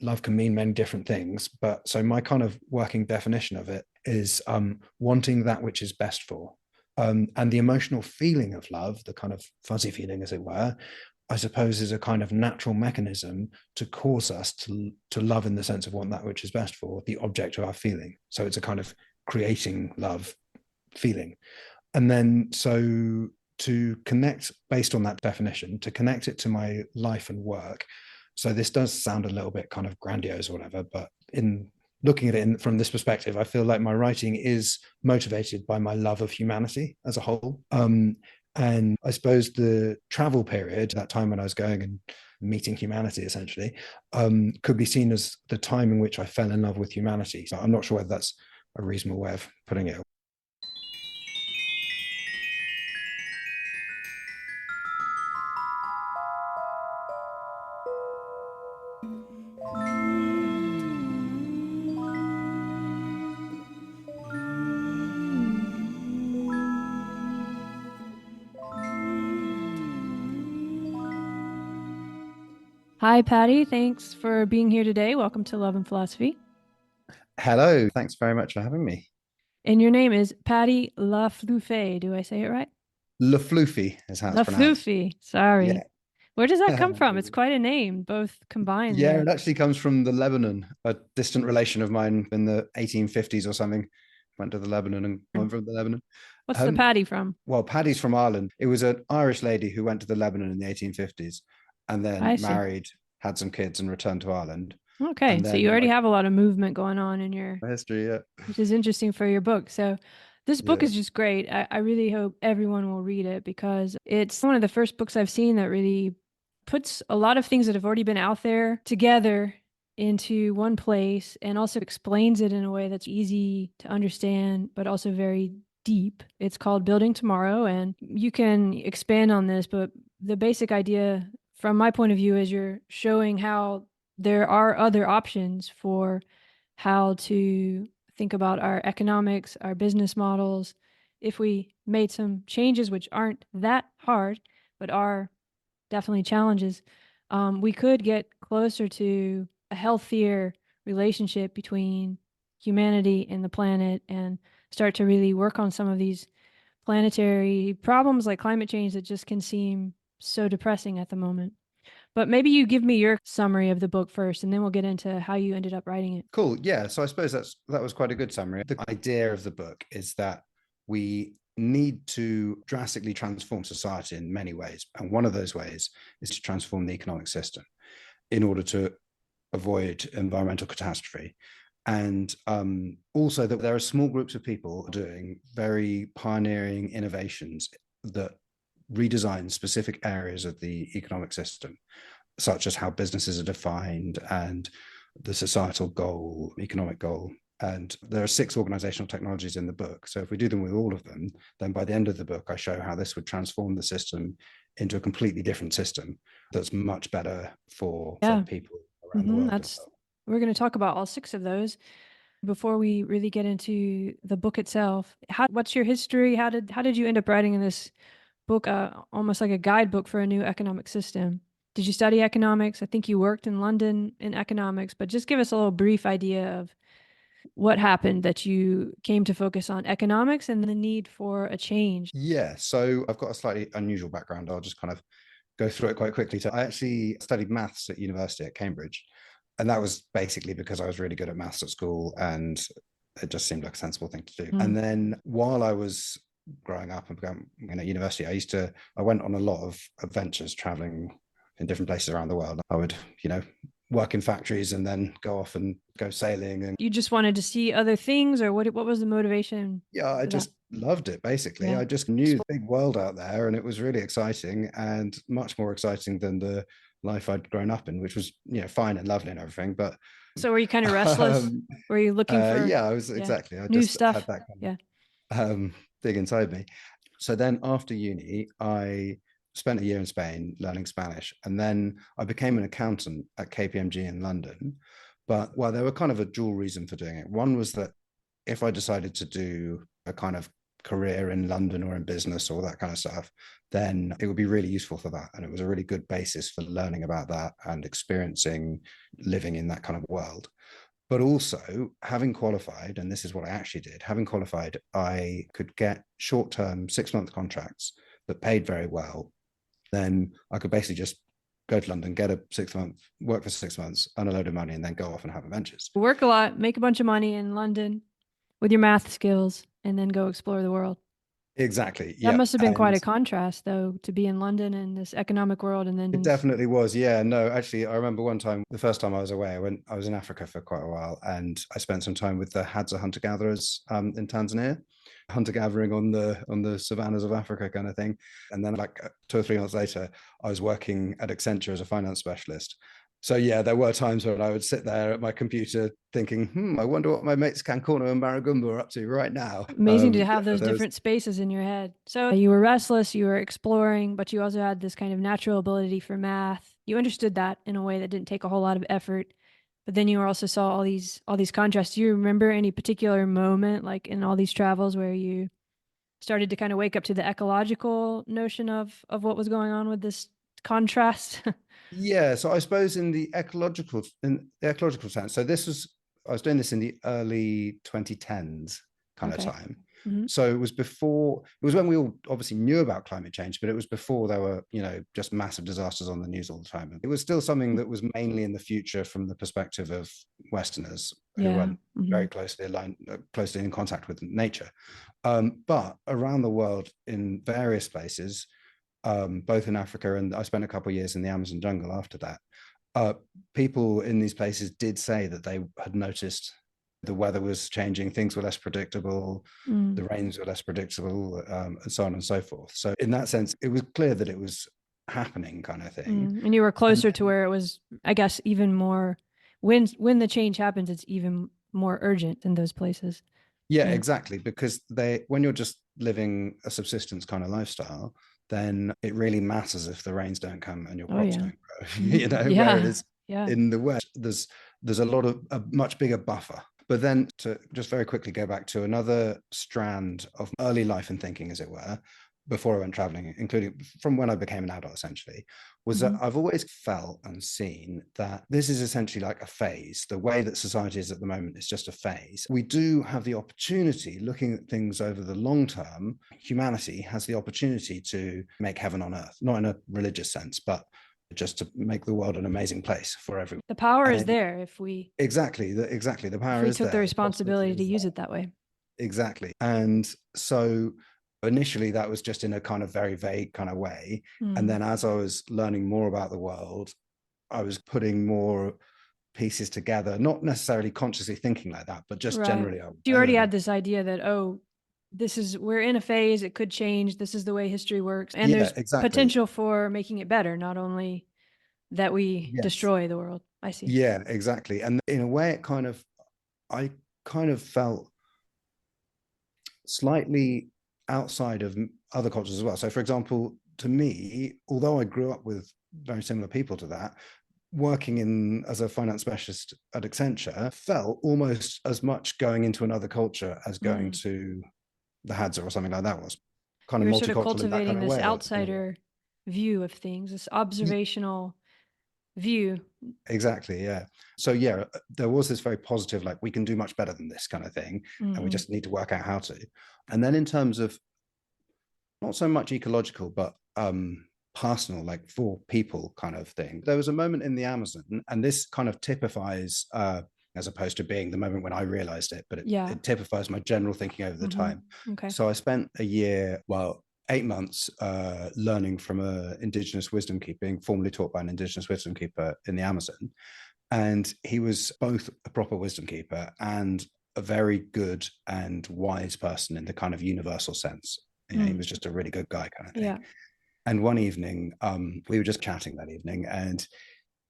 love can mean many different things. But so my kind of working definition of it is wanting that which is best for. And the emotional feeling of love, the kind of fuzzy feeling, as it were, I suppose is a kind of natural mechanism to cause us to love in the sense of want that which is best for the object of our feeling. So it's a kind of creating love feeling. And then so to connect based on that definition, to connect it to my life and work. So this does sound a little bit kind of grandiose or whatever, but in looking at it from this perspective, I feel like my writing is motivated by my love of humanity as a whole. And I suppose the travel period, that time when I was going and meeting humanity essentially, could be seen as the time in which I fell in love with humanity. So I'm not sure whether that's a reasonable way of putting it. Hi, Patty. Thanks for being here today. Welcome to Love and Philosophy. Hello, thanks very much for having me. And your name is Patty LeFlufy. Do I say it right? LeFlufy is how it's pronounced. LeFlufy. Sorry. Yeah. Where does that come from? It's quite a name, both combined Yeah, there. it actually comes from the Lebanon. A distant relation of mine in the 1850s or something went to the Lebanon and I'm from the Lebanon. What's the Um, Patty from? well, Paddy's from Ireland. It was an Irish lady who went to the Lebanon in the 1850s and then I see. married, had some kids, and returned to Ireland. Okay. And So you then, already like, have a lot of movement going on in your, history, yeah. which is interesting for your book. So this book Yeah. is just great. I really hope everyone will read it because it's one of the first books I've seen that really puts a lot of things that have already been out there together into one place and also explains it in a way that's easy to understand, but also very deep. It's called Building Tomorrow, and you can expand on this, but the basic idea from my point of view is you're showing how there are other options for how to think about our economics, our business models. If we made some changes, which aren't that hard, but are definitely challenges, we could get closer to a healthier relationship between humanity and the planet and start to really work on some of these planetary problems like climate change that just can seem so depressing at the moment. But maybe you give me your summary of the book first, and then we'll get into how you ended up writing it. Cool. Yeah. So I suppose that was quite a good summary. The idea of the book is that we need to drastically transform society in many ways. And one of those ways is to transform the economic system in order to avoid environmental catastrophe. And also that there are small groups of people doing very pioneering innovations that redesign specific areas of the economic system, such as how businesses are defined and the societal goal, economic goal. And there are 6 organizational technologies in the book. So if we do them with all of them, then by the end of the book, I show how this would transform the system into a completely different system that's much better for Yeah. people around the world as That's well. we're going to talk about all 6 of those before we really get into the book itself. What's your history? How did you end up writing in this book, almost like a guidebook for a new economic system? Did you study economics? I think you worked in London in economics, but just give us a little brief idea of what happened that you came to focus on economics and the need for a change. Yeah, so I've got a slightly unusual background. I'll just kind of go through it quite quickly. So I actually studied maths at university at Cambridge. And that was basically because I was really good at maths at school and it just seemed like a sensible thing to do. And Mm. then while I was growing up and becoming at university, I went on a lot of adventures traveling in different places around the world. I would, work in factories and then go off and go sailing. And You just wanted to see other things, or what was the motivation yeah, I for that? just loved it basically. Yeah. I just knew the big world out there and it was really exciting and much more exciting than the life I'd grown up in, which was, fine and lovely and everything. But So were you kind of restless? um, Were you looking for, yeah, I was yeah, exactly. I new just had stuff? that kind Yeah. of thing inside me. So then after uni, I spent a year in Spain learning Spanish. And then I became an accountant at KPMG in London. But well, there were kind of a dual reason for doing it. One was that if I decided to do a kind of career in London or in business or that kind of stuff, then it would be really useful for that. And it was a really good basis for learning about that and experiencing living in that kind of world. But also, having qualified, and this is what I actually did, having qualified, I could get short-term 6-month contracts that paid very well. Then I could basically just go to London, get a 6-month, work for 6 months, earn a load of money, and then go off and have adventures. Work a lot, make a bunch of money in London with your math skills, and then go explore the world. Exactly. That Yeah. must have been quite And a contrast, though, to be in London and this economic world, and it then definitely was. Yeah. No, actually, I remember one time, the first time I was away, I was in Africa for quite a while, and I spent some time with the Hadza hunter gatherers in Tanzania, hunter gathering on the savannas of Africa kind of thing. And then, like 2 or 3 months later, I was working at Accenture as a finance specialist. So yeah, there were times when I would sit there at my computer thinking, I wonder what my mates Cancuna and Maragumba are up to right now. amazing to have those There was, different spaces in your head. So you were restless, you were exploring, but you also had this kind of natural ability for math. You understood that in a way that didn't take a whole lot of effort. But then you also saw all these contrasts. Do you remember any particular moment, like in all these travels, where you started to kind of wake up to the ecological notion of what was going on with this contrast? yeah, so I suppose in the ecological sense. So I was doing this in the early 2010s kind of Okay. time. Mm-hmm. So it was when we all obviously knew about climate change, but it was before there were, just massive disasters on the news all the time. And it was still something that was mainly in the future from the perspective of Westerners who Yeah. weren't Mm-hmm. very closely aligned, closely in contact with nature. But around the world in various places, both in Africa, and I spent a couple of years in the Amazon jungle after that. People in these places did say that they had noticed the weather was changing, things were less predictable, the rains were less predictable, and so on and so forth. So in that sense, it was clear that it was happening, kind of thing. And you were closer And to where it was, I guess, even more when the change happens, it's even more urgent in those places. yeah, Yeah. exactly, because when you're just living a subsistence kind of lifestyle, then it really matters if the rains don't come and your Oh crops yeah. don't grow. Yeah. Whereas Yeah. in the West, there's a much bigger buffer. But then to just very quickly go back to another strand of early life and thinking, as it were, before I went traveling, including from when I became an adult, essentially, was that I've always felt and seen that this is essentially like a phase. The way that society is at the moment is just a phase. We do have the opportunity, looking at things over the long term, humanity has the opportunity to make heaven on earth, not in a religious sense, but just to make the world an amazing place for everyone. The power is And there if we the power is took the there, the possibility responsibility to is use there. it that way. Exactly. And so initially that was just in a kind of very vague kind of way. And then as I was learning more about the world, I was putting more pieces together, not necessarily consciously thinking like that, but just Right. generally. You already had this idea that, oh, we're in a phase, it could change, this is the way history works, and Yeah, there's exactly. potential for making it better, not only that we Yes. destroy the world. I see. Yeah, exactly. And in a way, I kind of felt slightly outside of other cultures as well. So, for example, to me, although I grew up with very similar people to that, working in as a finance specialist at Accenture felt almost as much going into another culture as going to the Hadza or something like that was. Kind You of were sort of multicultural in that cultivating kind of this way. outsider view of things, this observational view. Exactly, yeah. So yeah, there was this very positive, like we can do much better than this kind of thing, and we just need to work out how to. And then in terms of not so much ecological, but personal, like for people kind of thing. There was a moment in the Amazon, and this kind of typifies, as opposed to being the moment when I realized it, but Yeah. it typifies my general thinking over the time. Okay. So I spent a year, well, 8 months learning from an indigenous wisdom keeper, being formally taught by an indigenous wisdom keeper in the Amazon. And he was both a proper wisdom keeper and a very good and wise person in the kind of universal sense. He was just a really good guy kind of thing. Yeah. And one evening, we were just chatting that evening, and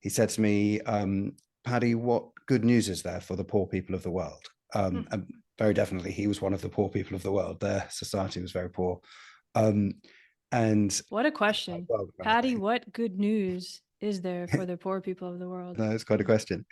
he said to me, Paddy, what good news is there for the poor people of the world? And very definitely, he was one of the poor people of the world. Their society was very poor. And what a question. well, Paddy, what good news is there for the poor people of the world? no, it's quite a question.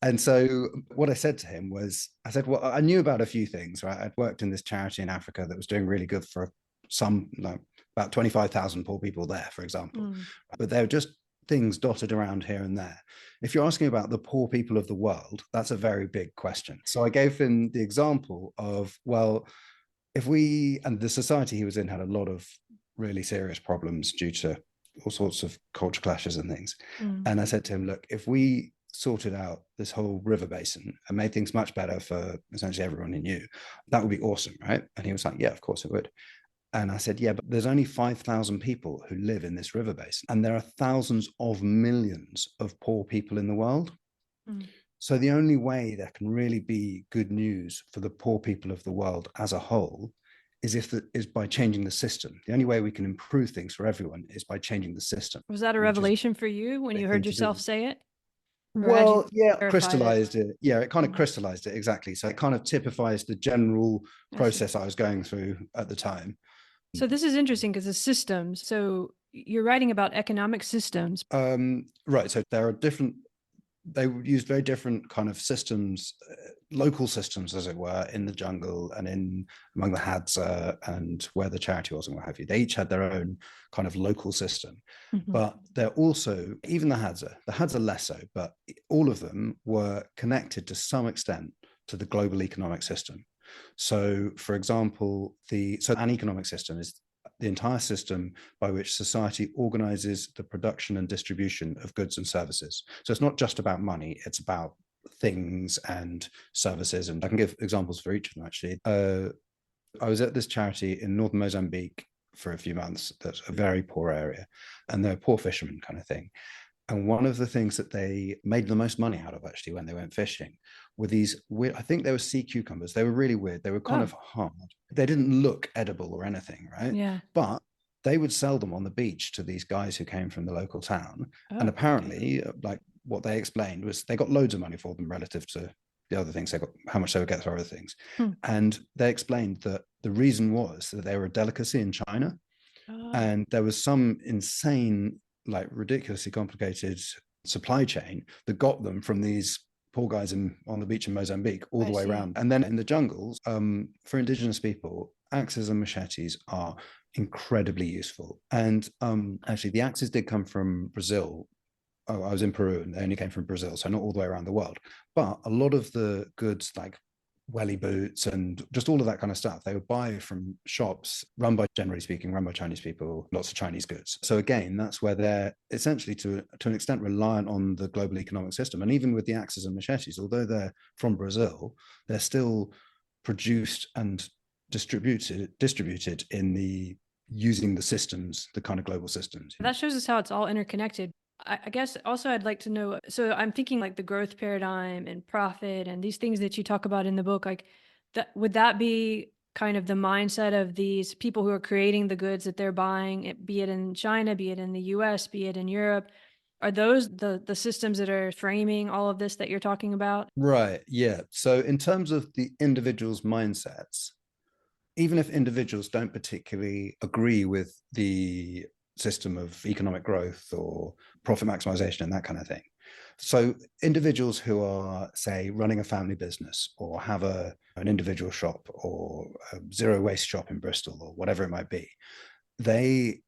And so what I said to him was, I said, well, I knew about a few things, right? I'd worked in this charity in Africa that was doing really good for some, like about 25,000 poor people there, for example. But they were just things dotted around here and there. If you're asking about the poor people of the world, that's a very big question. So I gave him the example of, well, if we, and the society he was in had a lot of really serious problems due to all sorts of culture clashes and things. And I said to him, look, if we sorted out this whole river basin and made things much better for essentially everyone he knew, that would be awesome, right? And he was like, yeah, of course it would. And I said, yeah, but there's only 5,000 people who live in this river basin, and there are thousands of millions of poor people in the world. So the only way there can really be good news for the poor people of the world as a whole is by changing the system. The only way we can improve things for everyone is by changing the system. Was that a revelation for you when you heard yourself say it? Well, yeah, crystallized it. Yeah, it kind of crystallized it, exactly. So it kind of typifies the general process I was going through at the time. So this is interesting because the systems. So you're writing about economic systems. Right. So there are different, they use very different kind of systems, local systems, as it were, in the jungle and in among the Hadza and where the charity was and what have you. They each had their own kind of local system. But they're also, even the Hadza less so, but all of them were connected to some extent to the global economic system. So, for example, an economic system is the entire system by which society organizes the production and distribution of goods and services. So it's not just about money, it's about things and services. And I can give examples for each of them, actually. I was at this charity in northern Mozambique for a few months. That's a very poor area. And they're poor fishermen kind of thing. And one of the things that they made the most money out of, actually, when they went fishing, were these weird, I think they were sea cucumbers. They were really weird. They were kind of hard. They didn't look edible or anything, right? Yeah. But they would sell them on the beach to these guys who came from the local town. And apparently, like what they explained was they got loads of money for them relative to the other things they got, how much they would get for other things. And they explained that the reason was that they were a delicacy in China. And there was some insane, like ridiculously complicated supply chain that got them from these poor guys on the beach in Mozambique all the way around. And then in the jungles, for indigenous people, axes and machetes are incredibly useful. And actually, the axes did come from Brazil. I was in Peru and they only came from Brazil, so not all the way around the world. But a lot of the goods, like welly boots and just all of that kind of stuff, they would buy from shops generally speaking, run by Chinese people, lots of Chinese goods. So again, that's where they're essentially to an extent reliant on the global economic system. And even with the axes and machetes, although they're from Brazil, they're still produced and distributed in the using the systems, the kind of global systems. That shows us how it's all interconnected. I guess also I'd like to know, so I'm thinking like the growth paradigm and profit and these things that you talk about in the book, like would that be kind of the mindset of these people who are creating the goods that they're buying, be it in China, be it in the US, be it in Europe? Are those the systems that are framing all of this that you're talking about? Right, yeah. So in terms of the individual's mindsets, even if individuals don't particularly agree with the system of economic growth or profit maximization and that kind of thing. So individuals who are, say, running a family business or have an individual shop or a zero waste shop in Bristol or whatever it might be, they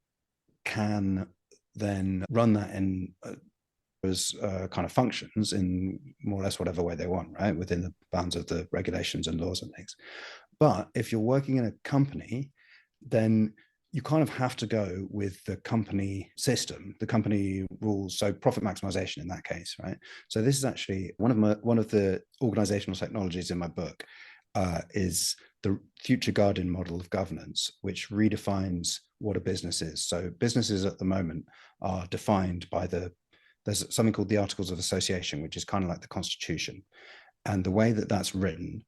can then run that in as kind of functions in more or less whatever way they want, right? Within the bounds of the regulations and laws and things. But if you're working in a company, then you kind of have to go with the company system, the company rules. So profit maximization in that case, right? So this is actually one of the organizational technologies in my book is the future guardian model of governance, which redefines what a business is. So businesses at the moment are defined by there's something called the Articles of Association, which is kind of like the Constitution. And the way that that's written,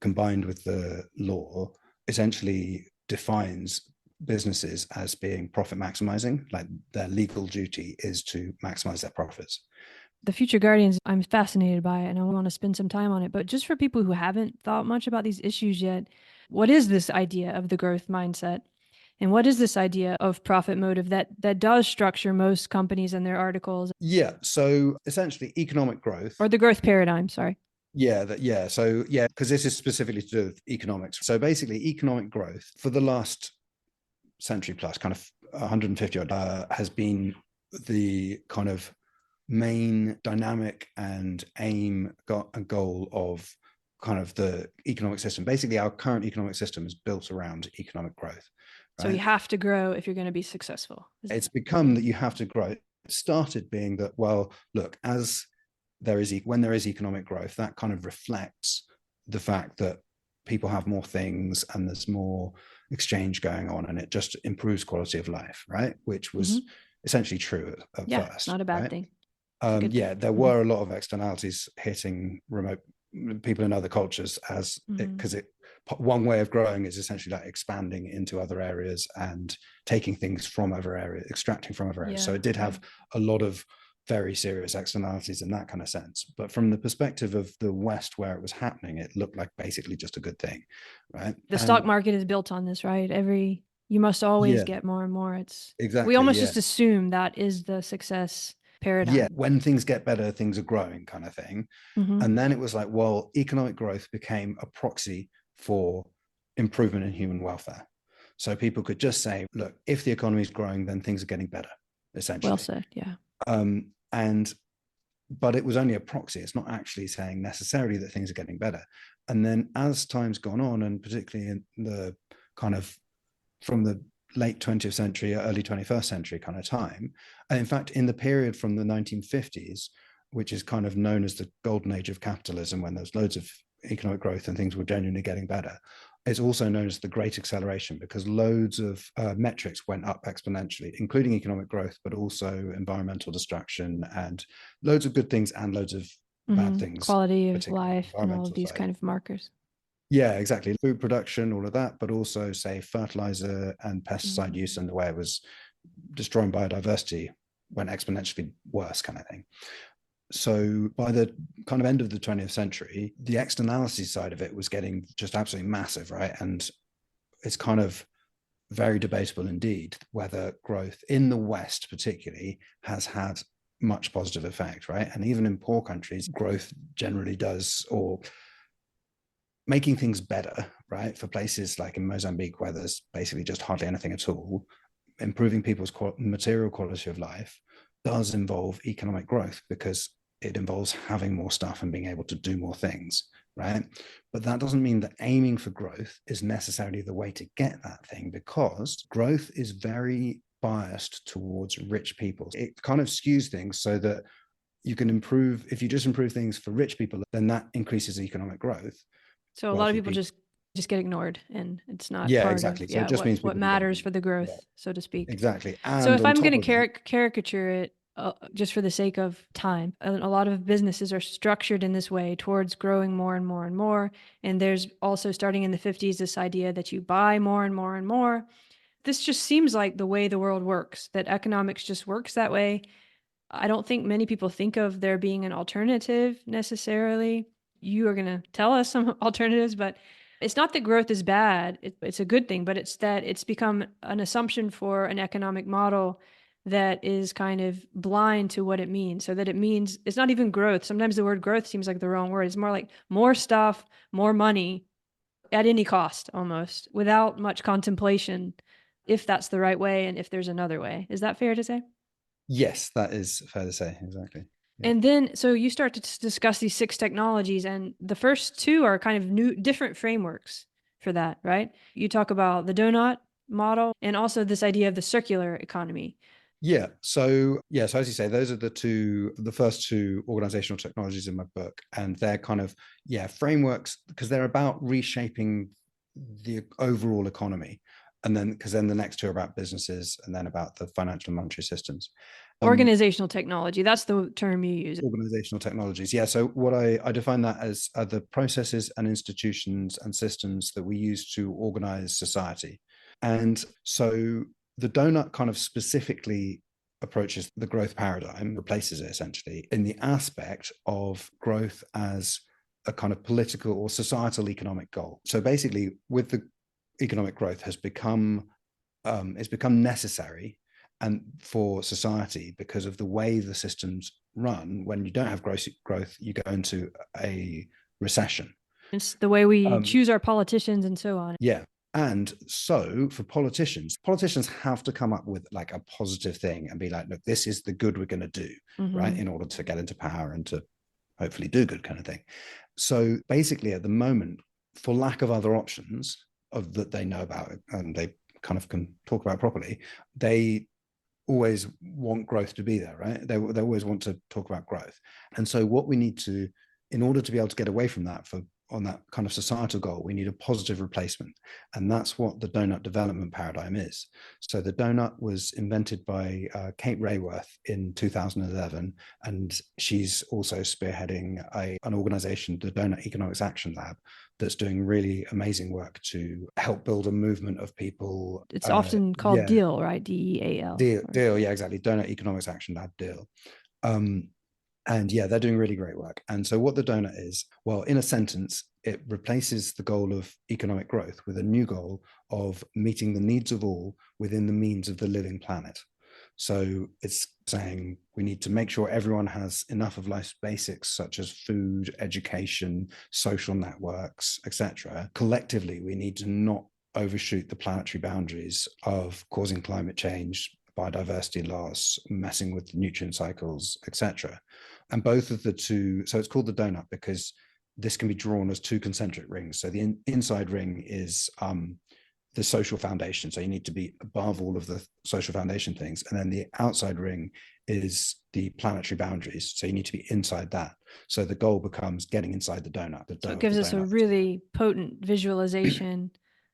combined with the law, essentially defines businesses as being profit maximizing, like their legal duty is to maximize their profits. The Future Guardians, I'm fascinated by it and I want to spend some time on it. But just for people who haven't thought much about these issues yet, what is this idea of the growth mindset? And what is this idea of profit motive that does structure most companies and their articles? Yeah. So essentially economic growth. Or the growth paradigm, sorry. So because this is specifically to do with economics. So basically economic growth for the last century plus, kind of 150 has been the kind of main dynamic and aim and goal of kind of the economic system. Basically, our current economic system is built around economic growth. Right? So you have to grow if you're going to be successful. It's become that you have to grow. It started being that, well, look, when there is economic growth, that kind of reflects the fact that people have more things and there's more exchange going on, and it just improves quality of life, right? Which was essentially true at first. Not a bad right? thing. There were a lot of externalities hitting remote people in other cultures because one way of growing is essentially like expanding into other areas and taking things from other areas, extracting from other areas. So it did have a lot of very serious externalities in that kind of sense. But from the perspective of the West where it was happening, it looked like basically just a good thing, right? The stock market is built on this, right? You must always get more and more. We almost just assume that is the success paradigm. Yeah, when things get better, things are growing kind of thing. And then it was like, well, economic growth became a proxy for improvement in human welfare. So people could just say, look, if the economy is growing, then things are getting better, essentially. Well said, yeah. But it was only a proxy. It's not actually saying necessarily that things are getting better. And then as time's gone on, and particularly in the kind of from the late 20th century, early 21st century kind of time, and in fact, in the period from the 1950s, which is kind of known as the golden age of capitalism, when there's loads of economic growth and things were genuinely getting better, it's also known as the Great Acceleration, because loads of metrics went up exponentially, including economic growth, but also environmental destruction and loads of good things and loads of bad things. Quality of life and all of these kind of markers. Yeah, exactly. Food production, all of that, but also, say, fertilizer and pesticide use and the way it was destroying biodiversity went exponentially worse kind of thing. So by the kind of end of the 20th century, the externalities side of it was getting just absolutely massive, right? And it's kind of very debatable indeed whether growth in the West particularly has had much positive effect, right? And even in poor countries, growth generally does, or making things better, right? For places like in Mozambique, where there's basically just hardly anything at all, improving people's material quality of life does involve economic growth, because it involves having more stuff and being able to do more things, right? But that doesn't mean that aiming for growth is necessarily the way to get that thing, because growth is very biased towards rich people. It kind of skews things so that you can improve, if you just improve things for rich people, then that increases economic growth. So a lot of people just get ignored, and it's not exactly. So it just means what matters for the growth, so to speak. Exactly. And so if I'm going to caricature it, just for the sake of time, a lot of businesses are structured in this way towards growing more and more and more. And there's also, starting in the 50s, this idea that you buy more and more and more. This just seems like the way the world works, that economics just works that way. I don't think many people think of there being an alternative necessarily. You are going to tell us some alternatives, but it's not that growth is bad. It's a good thing, but it's that it's become an assumption for an economic model that is kind of blind to what it means. So that it means, it's not even growth. Sometimes the word growth seems like the wrong word. It's more like more stuff, more money at any cost, almost, without much contemplation, if that's the right way and if there's another way. Is that fair to say? Yes, that is fair to say. Exactly. Yeah. And then, so you start to discuss these 6 technologies, and the first 2 are kind of different frameworks for that, right? You talk about the Doughnut model and also this idea of the circular economy. So as you say, those are the first 2 organizational technologies in my book, and they're kind of frameworks, because they're about reshaping the overall economy, and then because then the next 2 are about businesses, and then about the financial and monetary systems. Organizational technology, that's the term you use. Organizational technologies, so what I define that as are the processes and institutions and systems that we use to organize society. And so the Doughnut kind of specifically approaches the growth paradigm, replaces it essentially in the aspect of growth as a kind of political or societal economic goal. So basically, with the economic growth has become it's become necessary and for society because of the way the systems run. When you don't have growth, you go into a recession. It's the way we choose our politicians and so on. Yeah. And so for politicians have to come up with like a positive thing and be like, look, this is the good we're going to do, right? In order to get into power and to hopefully do good kind of thing. So basically at the moment, for lack of other options of that they know about and they kind of can talk about properly, they always want growth to be there, right? They always want to talk about growth. And so what we need to, in order to be able to get away from that on that kind of societal goal, we need a positive replacement. And that's what the Doughnut development paradigm is. So the Doughnut was invented by Kate Raworth in 2011. And she's also spearheading an organization, the Doughnut Economics Action Lab, that's doing really amazing work to help build a movement of people. It's often called DEAL, right? DEAL. DEAL, yeah, exactly. Doughnut Economics Action Lab, DEAL. And yeah, they're doing really great work. And so what the Doughnut is, well, in a sentence, it replaces the goal of economic growth with a new goal of meeting the needs of all within the means of the living planet. So it's saying we need to make sure everyone has enough of life's basics, such as food, education, social networks, etc. Collectively, we need to not overshoot the planetary boundaries of causing climate change, biodiversity loss, messing with nutrient cycles, etc. And both of the two, so it's called the Doughnut because this can be drawn as two concentric rings. So the inside ring is the social foundation. So you need to be above all of the social foundation things. And then the outside ring is the planetary boundaries. So you need to be inside that. So the goal becomes getting inside the Doughnut. So it gives us a really potent visualization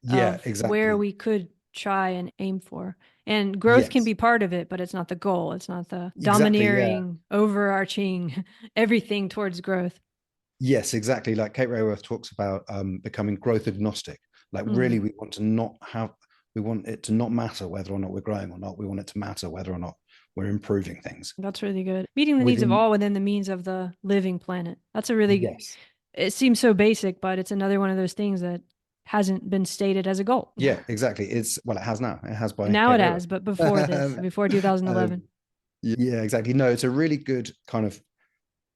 of exactly. where we could try and aim for. And growth can be part of it, but it's not the goal. It's not the domineering, overarching everything towards growth. Yes, exactly. Like Kate Raworth talks about becoming growth agnostic. Like really, we want it to not matter whether or not we're growing or not. We want it to matter whether or not we're improving things. That's really good. Meeting the needs of all within the means of the living planet. That's a really, it seems so basic, but it's another one of those things that hasn't been stated as a goal. Yeah, exactly. It has now. It has by now Kate Raworth has, but before this, before 2011. Yeah, exactly. No, it's a really good kind of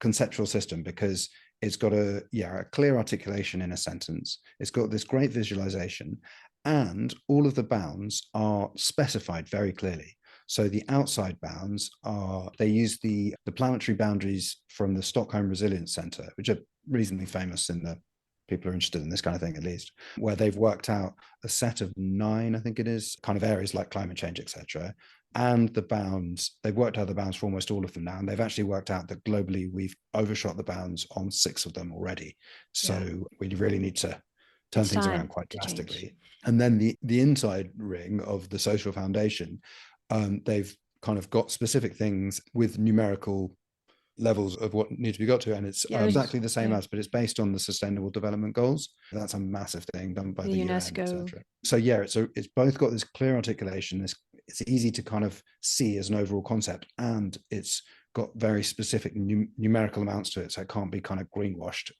conceptual system because it's got a clear articulation in a sentence. It's got this great visualization, and all of the bounds are specified very clearly. So the outside bounds they use the planetary boundaries from the Stockholm Resilience Center, which are reasonably famous in the people are interested in this kind of thing, at least, where they've worked out a set of 9, I think it is, kind of areas like climate change, etc. And the bounds, they've worked out the bounds for almost all of them now. And they've actually worked out that globally we've overshot the bounds on 6 of them already. So we really need to turn things around quite drastically. And then the inside ring of the social foundation, they've kind of got specific things with numerical levels of what need to be got to, and it's exactly the same as, but it's based on the Sustainable Development Goals. That's a massive thing done by the UNESCO, etc. So it's both got this clear articulation. It's easy to kind of see as an overall concept, and it's got very specific numerical amounts to it, so it can't be kind of greenwashed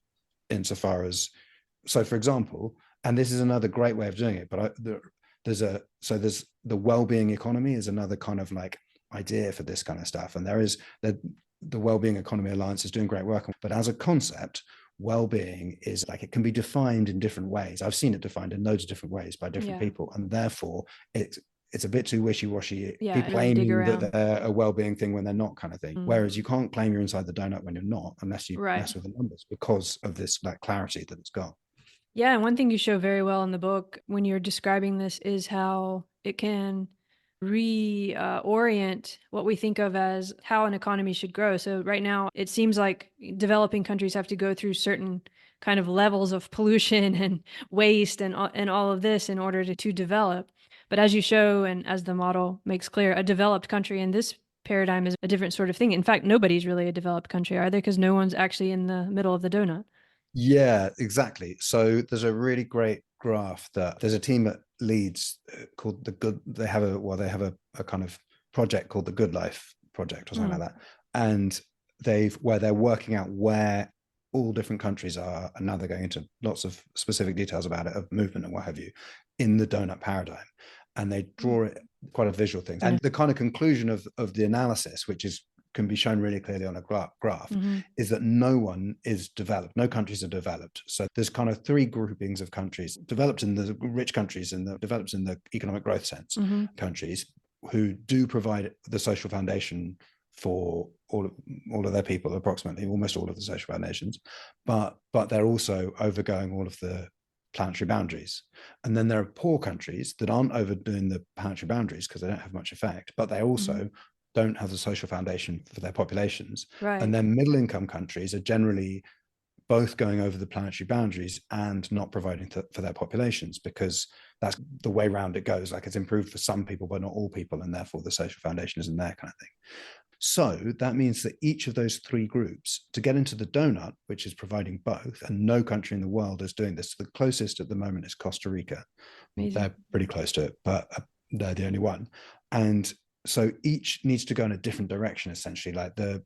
insofar as. So, for example, and this is another great way of doing it, but there's the well-being economy is another kind of like idea for this kind of stuff, and the Wellbeing Economy Alliance is doing great work. But as a concept, well-being is like, it can be defined in different ways. I've seen it defined in loads of different ways by different people. And therefore it's a bit too wishy-washy. People claiming that they're a well-being thing when they're not, kind of thing. Whereas you can't claim you're inside the Doughnut when you're not, unless you mess with the numbers, because of this like clarity that it's got. Yeah. And one thing you show very well in the book when you're describing this is how it can reorient what we think of as how an economy should grow. So right now, it seems like developing countries have to go through certain kind of levels of pollution and waste and all of this in order to develop. But as you show, and as the model makes clear, a developed country in this paradigm is a different sort of thing. In fact, nobody's really a developed country, are they? Because no one's actually in the middle of the donut. Yeah, exactly. So there's a really great graph that there's a team at Leeds called the Good. They have a kind of project called the Good Life Project or something like that, and where they're working out where all different countries are, and now they're going into lots of specific details about it, of movement and what have you, in the Doughnut paradigm. and they draw it quite a visual thing. And the kind of conclusion of the analysis, which can be shown really clearly on a graph, is that no one is developed. No countries are developed. So there's kind of three groupings of countries: developed in the rich countries and the developed in the economic growth sense countries, who do provide the social foundation for all of their people, approximately almost all of the social foundations, but they're also overgoing all of the planetary boundaries. And then there are poor countries that aren't overdoing the planetary boundaries because they don't have much effect, but they also don't have the social foundation for their populations. Right. And then middle income countries are generally both going over the planetary boundaries and not providing for their populations, because that's the way round it goes. Like, it's improved for some people, but not all people, and therefore the social foundation isn't there, kind of thing. So that means that each of those three groups, to get into the donut, which is providing both, and no country in the world is doing this. The closest at the moment is Costa Rica. Amazing. They're pretty close to it, but they're the only one. And so each needs to go in a different direction, essentially. Like, the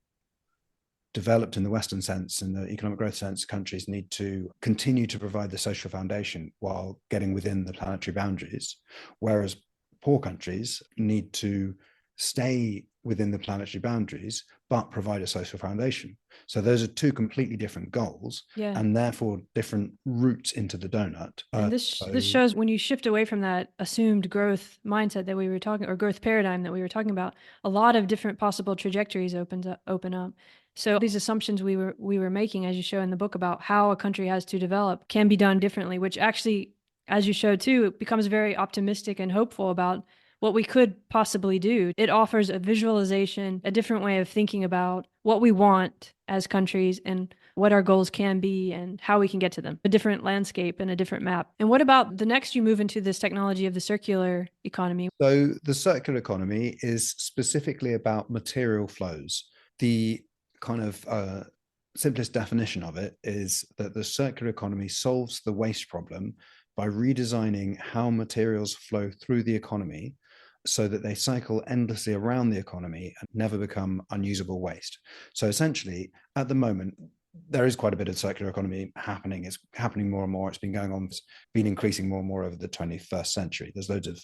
developed in the Western sense and the economic growth sense countries need to continue to provide the social foundation while getting within the planetary boundaries, whereas poor countries need to stay within the planetary boundaries but provide a social foundation. So those are two completely different goals, and therefore different routes into the donut. And this shows when you shift away from that assumed growth mindset that we were talking, or growth paradigm that we were talking about, a lot of different possible trajectories open up. So these assumptions we were making, as you show in the book, about how a country has to develop can be done differently, which actually, as you showed too, it becomes very optimistic and hopeful about what we could possibly do. It offers a visualization, a different way of thinking about what we want as countries and what our goals can be and how we can get to them. A different landscape and a different map. And what about the next you move into this technology of the circular economy? So the circular economy is specifically about material flows. The kind of simplest definition of it is that the circular economy solves the waste problem by redesigning how materials flow through the economy so that they cycle endlessly around the economy and never become unusable waste. So essentially, at the moment, there is quite a bit of circular economy happening. It's happening more and more. It's been going on, it's been increasing more and more over the 21st century. There's loads of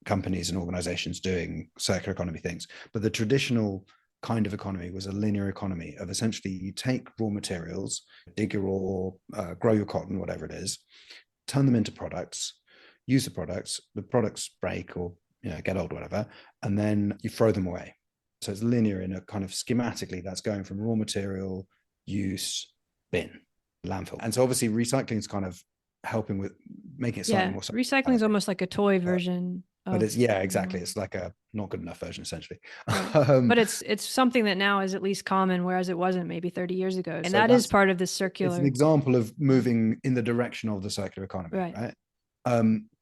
companies and organizations doing circular economy things. But the traditional kind of economy was a linear economy of essentially you take raw materials, dig your ore, grow your cotton, whatever it is, turn them into products, use the products break or get old, whatever, and then you throw them away. So it's linear in a kind of schematically that's going from raw material, use, bin, landfill. And so obviously recycling is kind of helping with making it slightly more. Recycling is almost like a toy version. But it's exactly. It's like a not good enough version, essentially. Right. But it's something that now is at least common, whereas it wasn't maybe 30 years ago. And so that is part of the circular. It's an example of moving in the direction of the circular economy, right?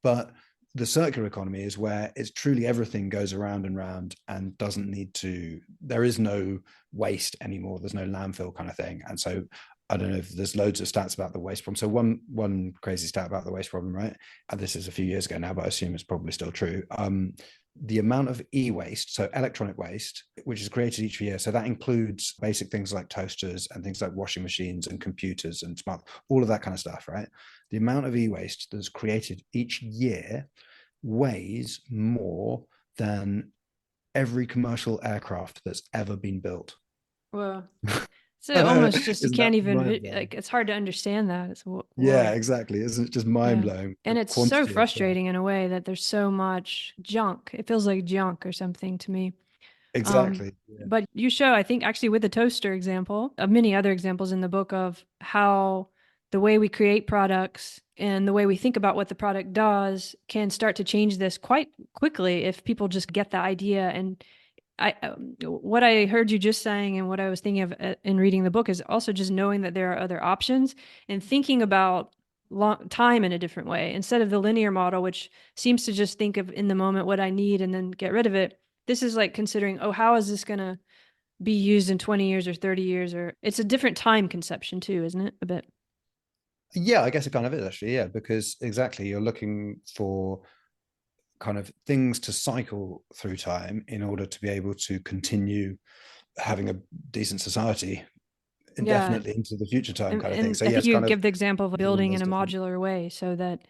But the circular economy is where it's truly everything goes around and round and doesn't need to, there is no waste anymore. There's no landfill kind of thing. And so I don't know if there's loads of stats about the waste problem. So one crazy stat about the waste problem, right? And this is a few years ago now, but I assume it's probably still true. The amount of e-waste, so electronic waste, which is created each year. So that includes basic things like toasters and things like washing machines and computers and smart, all of that kind of stuff, right? The amount of e-waste that's created each year weighs more than every commercial aircraft that's ever been built. Well, so almost just you can't even like, it's hard to understand that. It's exactly. Isn't it just mind blowing? And it's so frustrating in a way that there's so much junk. It feels like junk or something to me. Exactly. But you show, I think, actually with the toaster example, of many other examples in the book, of how the way we create products and the way we think about what the product does can start to change this quite quickly if people just get the idea. And what I heard you just saying and what I was thinking of in reading the book is also just knowing that there are other options and thinking about time in a different way instead of the linear model, which seems to just think of in the moment what I need and then get rid of it. This is like considering, how is this going to be used in 20 years or 30 years? Or it's a different time conception too, isn't it? A bit. Yeah, I guess it kind of is actually. Yeah, because exactly, you're looking for kind of things to cycle through time in order to be able to continue having a decent society indefinitely into the future time kind of thing. So I think you give the example of building in a modular way so that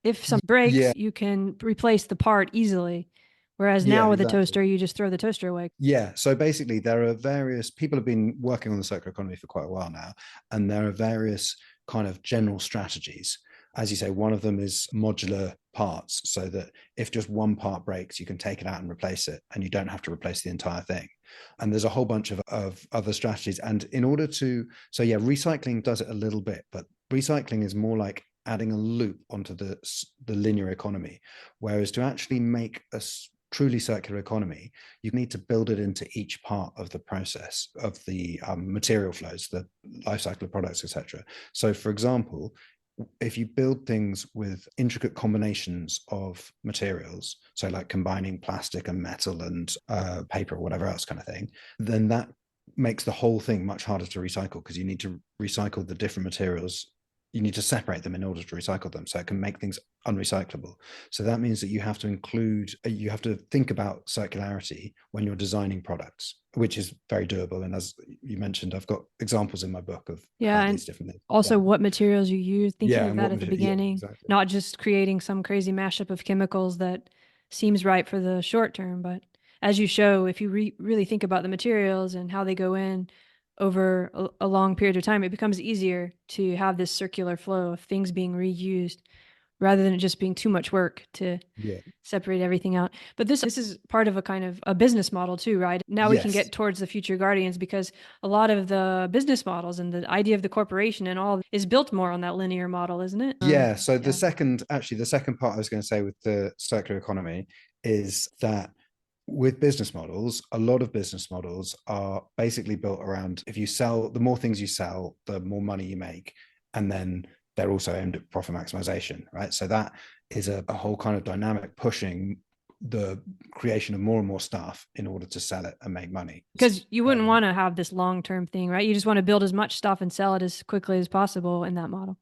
if some breaks, Yeah, you can replace the part easily. Whereas yeah, now with a exactly. toaster, you just throw the toaster away. Yeah. So basically, there are various people have been working on the circular economy for quite a while now, and there are various kind of general strategies. As you say, one of them is modular parts, so that if just one part breaks, you can take it out and replace it, and you don't have to replace the entire thing. And there's a whole bunch of other strategies. And in order to, so yeah, recycling does it a little bit, but recycling is more like adding a loop onto the linear economy, whereas to actually make a truly circular economy, you need to build it into each part of the process of the material flows, the life cycle of products, etc. So, for example, if you build things with intricate combinations of materials, so like combining plastic and metal and paper or whatever else kind of thing, then that makes the whole thing much harder to recycle because you need to recycle the different materials. You need to separate them in order to recycle them. So it can make things unrecyclable. So that means that you have to think about circularity when you're designing products, which is very doable. And as you mentioned, I've got examples in my book of Yeah, how and these different things are also done. what materials you use, thinking Yeah, of and that what at the material? Yeah, beginning, exactly. not just creating some crazy mashup of chemicals that seems right for the short term, but as you show, if you really think about the materials and how they go in over a long period of time, it becomes easier to have this circular flow of things being reused rather than it just being too much work to Yeah. separate everything out. But this is part of a kind of a business model too, right? Now we can Yes. get towards the future guardians because a lot of the business models and the idea of the corporation and all is built more on that linear model, isn't it? Yeah. So Yeah. the second part I was going to say with the circular economy is that with business models, a lot of business models are basically built around if you sell, the more things you sell, the more money you make. And then they're also aimed at profit maximization, right? So that is a whole kind of dynamic pushing the creation of more and more stuff in order to sell it and make money. Because you wouldn't Um, want to have this long-term thing, right? You just want to build as much stuff and sell it as quickly as possible in that model.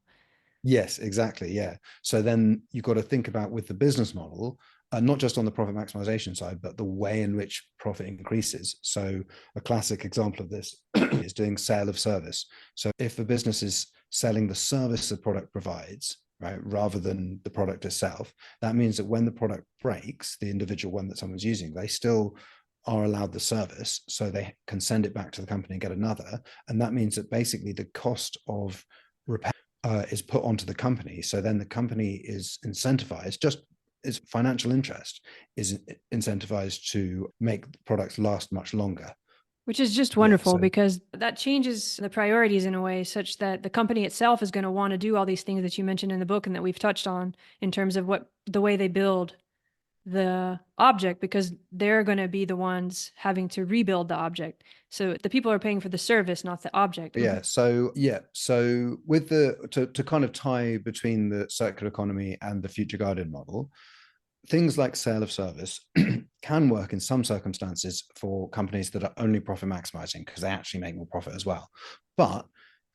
Yes, exactly. Yeah. So then you've got to think about with the business model, not just on the profit maximization side, but the way in which profit increases. So a classic example of this is doing sale of service. So if a business is selling the service the product provides, right, rather than the product itself, that means that when the product breaks, the individual one that someone's using, they still are allowed the service, so they can send it back to the company and get another. And that means that basically the cost of repair is put onto the company. So then the company is incentivized, just its financial interest is incentivized to make products last much longer. Which is just Yeah. wonderful So because that changes the priorities in a way such that the company itself is going to want to do all these things that you mentioned in the book and that we've touched on in terms of what the way they build the object because they're going to be the ones having to rebuild the object. So the people are paying for the service, not the object. yeah. So yeah. So with the to kind of tie between the circular economy and the future guardian model, things like sale of service can work in some circumstances for companies that are only profit maximizing because they actually make more profit as well. But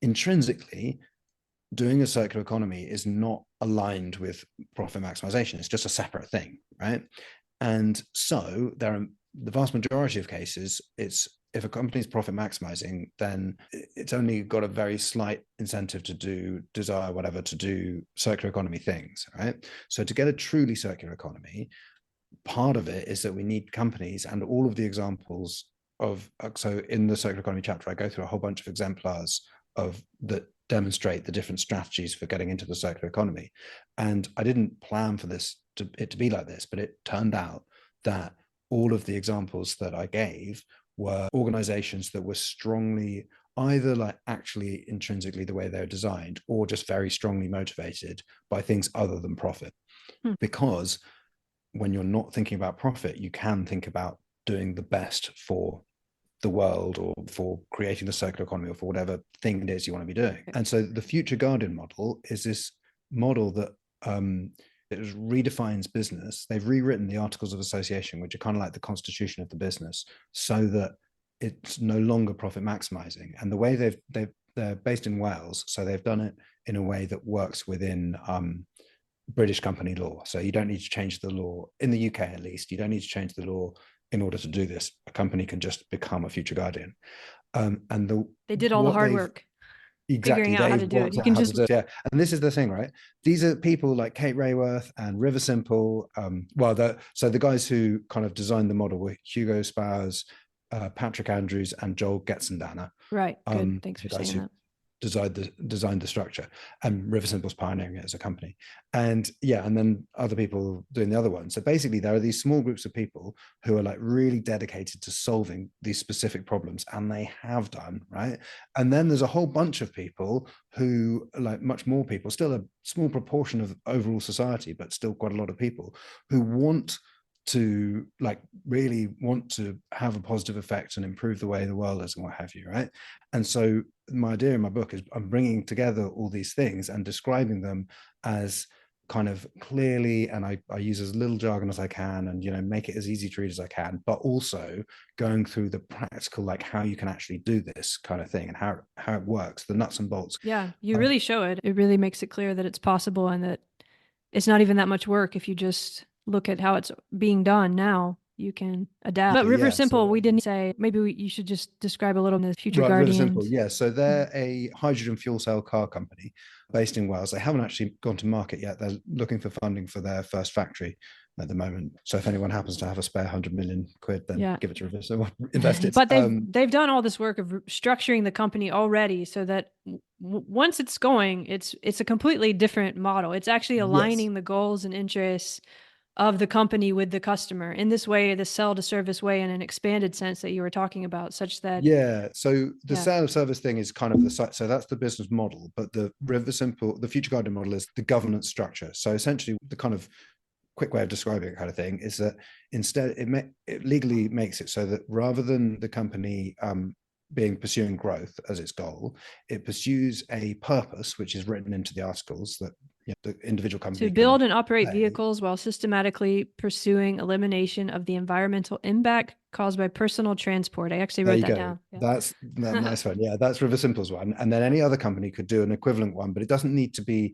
intrinsically, doing a circular economy is not aligned with profit maximization. It's just a separate thing, right? And so there are the vast majority of cases, it's if a company's profit maximizing, then it's only got a very slight incentive to do desire, whatever, to do circular economy things, right? So to get a truly circular economy, part of it is that we need companies and all of the examples of so in the circular economy chapter I go through a whole bunch of exemplars of that demonstrate the different strategies for getting into the circular economy. And I didn't plan for it to be like this, but it turned out that all of the examples that I gave were organizations that were strongly either like actually intrinsically the way they're designed or just very strongly motivated by things other than profit. Hmm. Because when you're not thinking about profit, you can think about doing the best for the world or for creating the circular economy or for whatever thing it is you want to be doing. And so the future guardian model is this model that it redefines business. They've rewritten the articles of association, which are kind of like the constitution of the business, so that it's no longer profit maximizing. And the way they're based in Wales, so they've done it in a way that works within British company law. So you don't need to change the law in the UK, at least. You don't need to change the law in order to do this. A company can just become a future guardian. And They did all the what hard they've work. exactly. figuring out how They've to do it. worked You out can how to just, do it. Yeah. And this is the thing, right? These are people like Kate Rayworth and River Simple. So the guys who kind of designed the model were Hugo Spars, Patrick Andrews, and Joel Getzendanner. right. Good. Thanks The for guys saying who that. designed the structure, and River Simple's pioneering it as a company. And yeah, and then other people doing the other one. So basically there are these small groups of people who are like really dedicated to solving these specific problems, and they have done, right? And then there's a whole bunch of people who, like much more people, still a small proportion of overall society, but still quite a lot of people who want to like really want to have a positive effect and improve the way the world is and what have you, right? And so my idea in my book is I'm bringing together all these things and describing them as kind of clearly, and I use as little jargon as I can, and make it as easy to read as I can, but also going through the practical, like how you can actually do this kind of thing and how it works, the nuts and bolts. Yeah, you really show it. It really makes it clear that it's possible and that it's not even that much work if you just look at how it's being done now. You can adapt. But River Yeah, Simple, so we didn't say. Maybe you should just describe a little in the Future right, River Simple. Guardians. Yeah, so they're a hydrogen fuel cell car company based in Wales. They haven't actually gone to market yet. They're looking for funding for their first factory at the moment. So if anyone happens to have a spare 100 million quid, then Yeah. give it to River Simple, invest it. But they've done all this work of structuring the company already, so that once it's going, it's a completely different model. It's actually aligning Yes. the goals and interests of the company with the customer in this way, the sell to service way, in an expanded sense that you were talking about, such that Yeah. So the yeah. sale of service thing is kind of the site. So that's the business model, but the River Simple, the Future Guardian model is the governance structure. So essentially, the kind of quick way of describing it kind of thing is that instead it legally makes it so that rather than the company being pursuing growth as its goal, it pursues a purpose which is written into the articles that the individual company To build can and operate pay. vehicles while systematically pursuing elimination of the environmental impact caused by personal transport. I actually There wrote you that go. down. Yeah. That's that nice one. Yeah, that's River Simple's one. And then any other company could do an equivalent one, but it doesn't need to be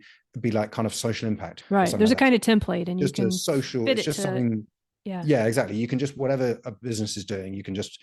like kind of social impact or Right. something There's a like that. kind of template and you Just a can social, fit it's it just to, something. yeah. Yeah, exactly. You can just, whatever a business is doing, you can just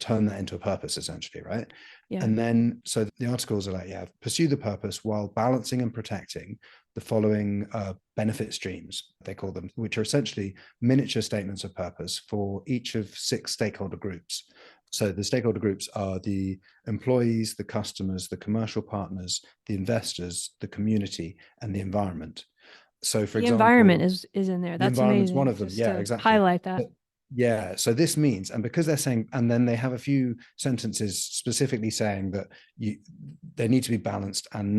turn that into a purpose essentially, right? Yeah. And then so the articles are like, yeah, pursue the purpose while balancing and protecting the following benefit streams, they call them, which are essentially miniature statements of purpose for each of 6 stakeholder groups. So the stakeholder groups are the employees, the customers, the commercial partners, the investors, the community, and the environment. So for The environment example, is in there. the That's environment's one amazing. of them. Just Yeah, to exactly. highlight that. But yeah, so this means, and because they're saying, and then they have a few sentences specifically saying that they need to be balanced, and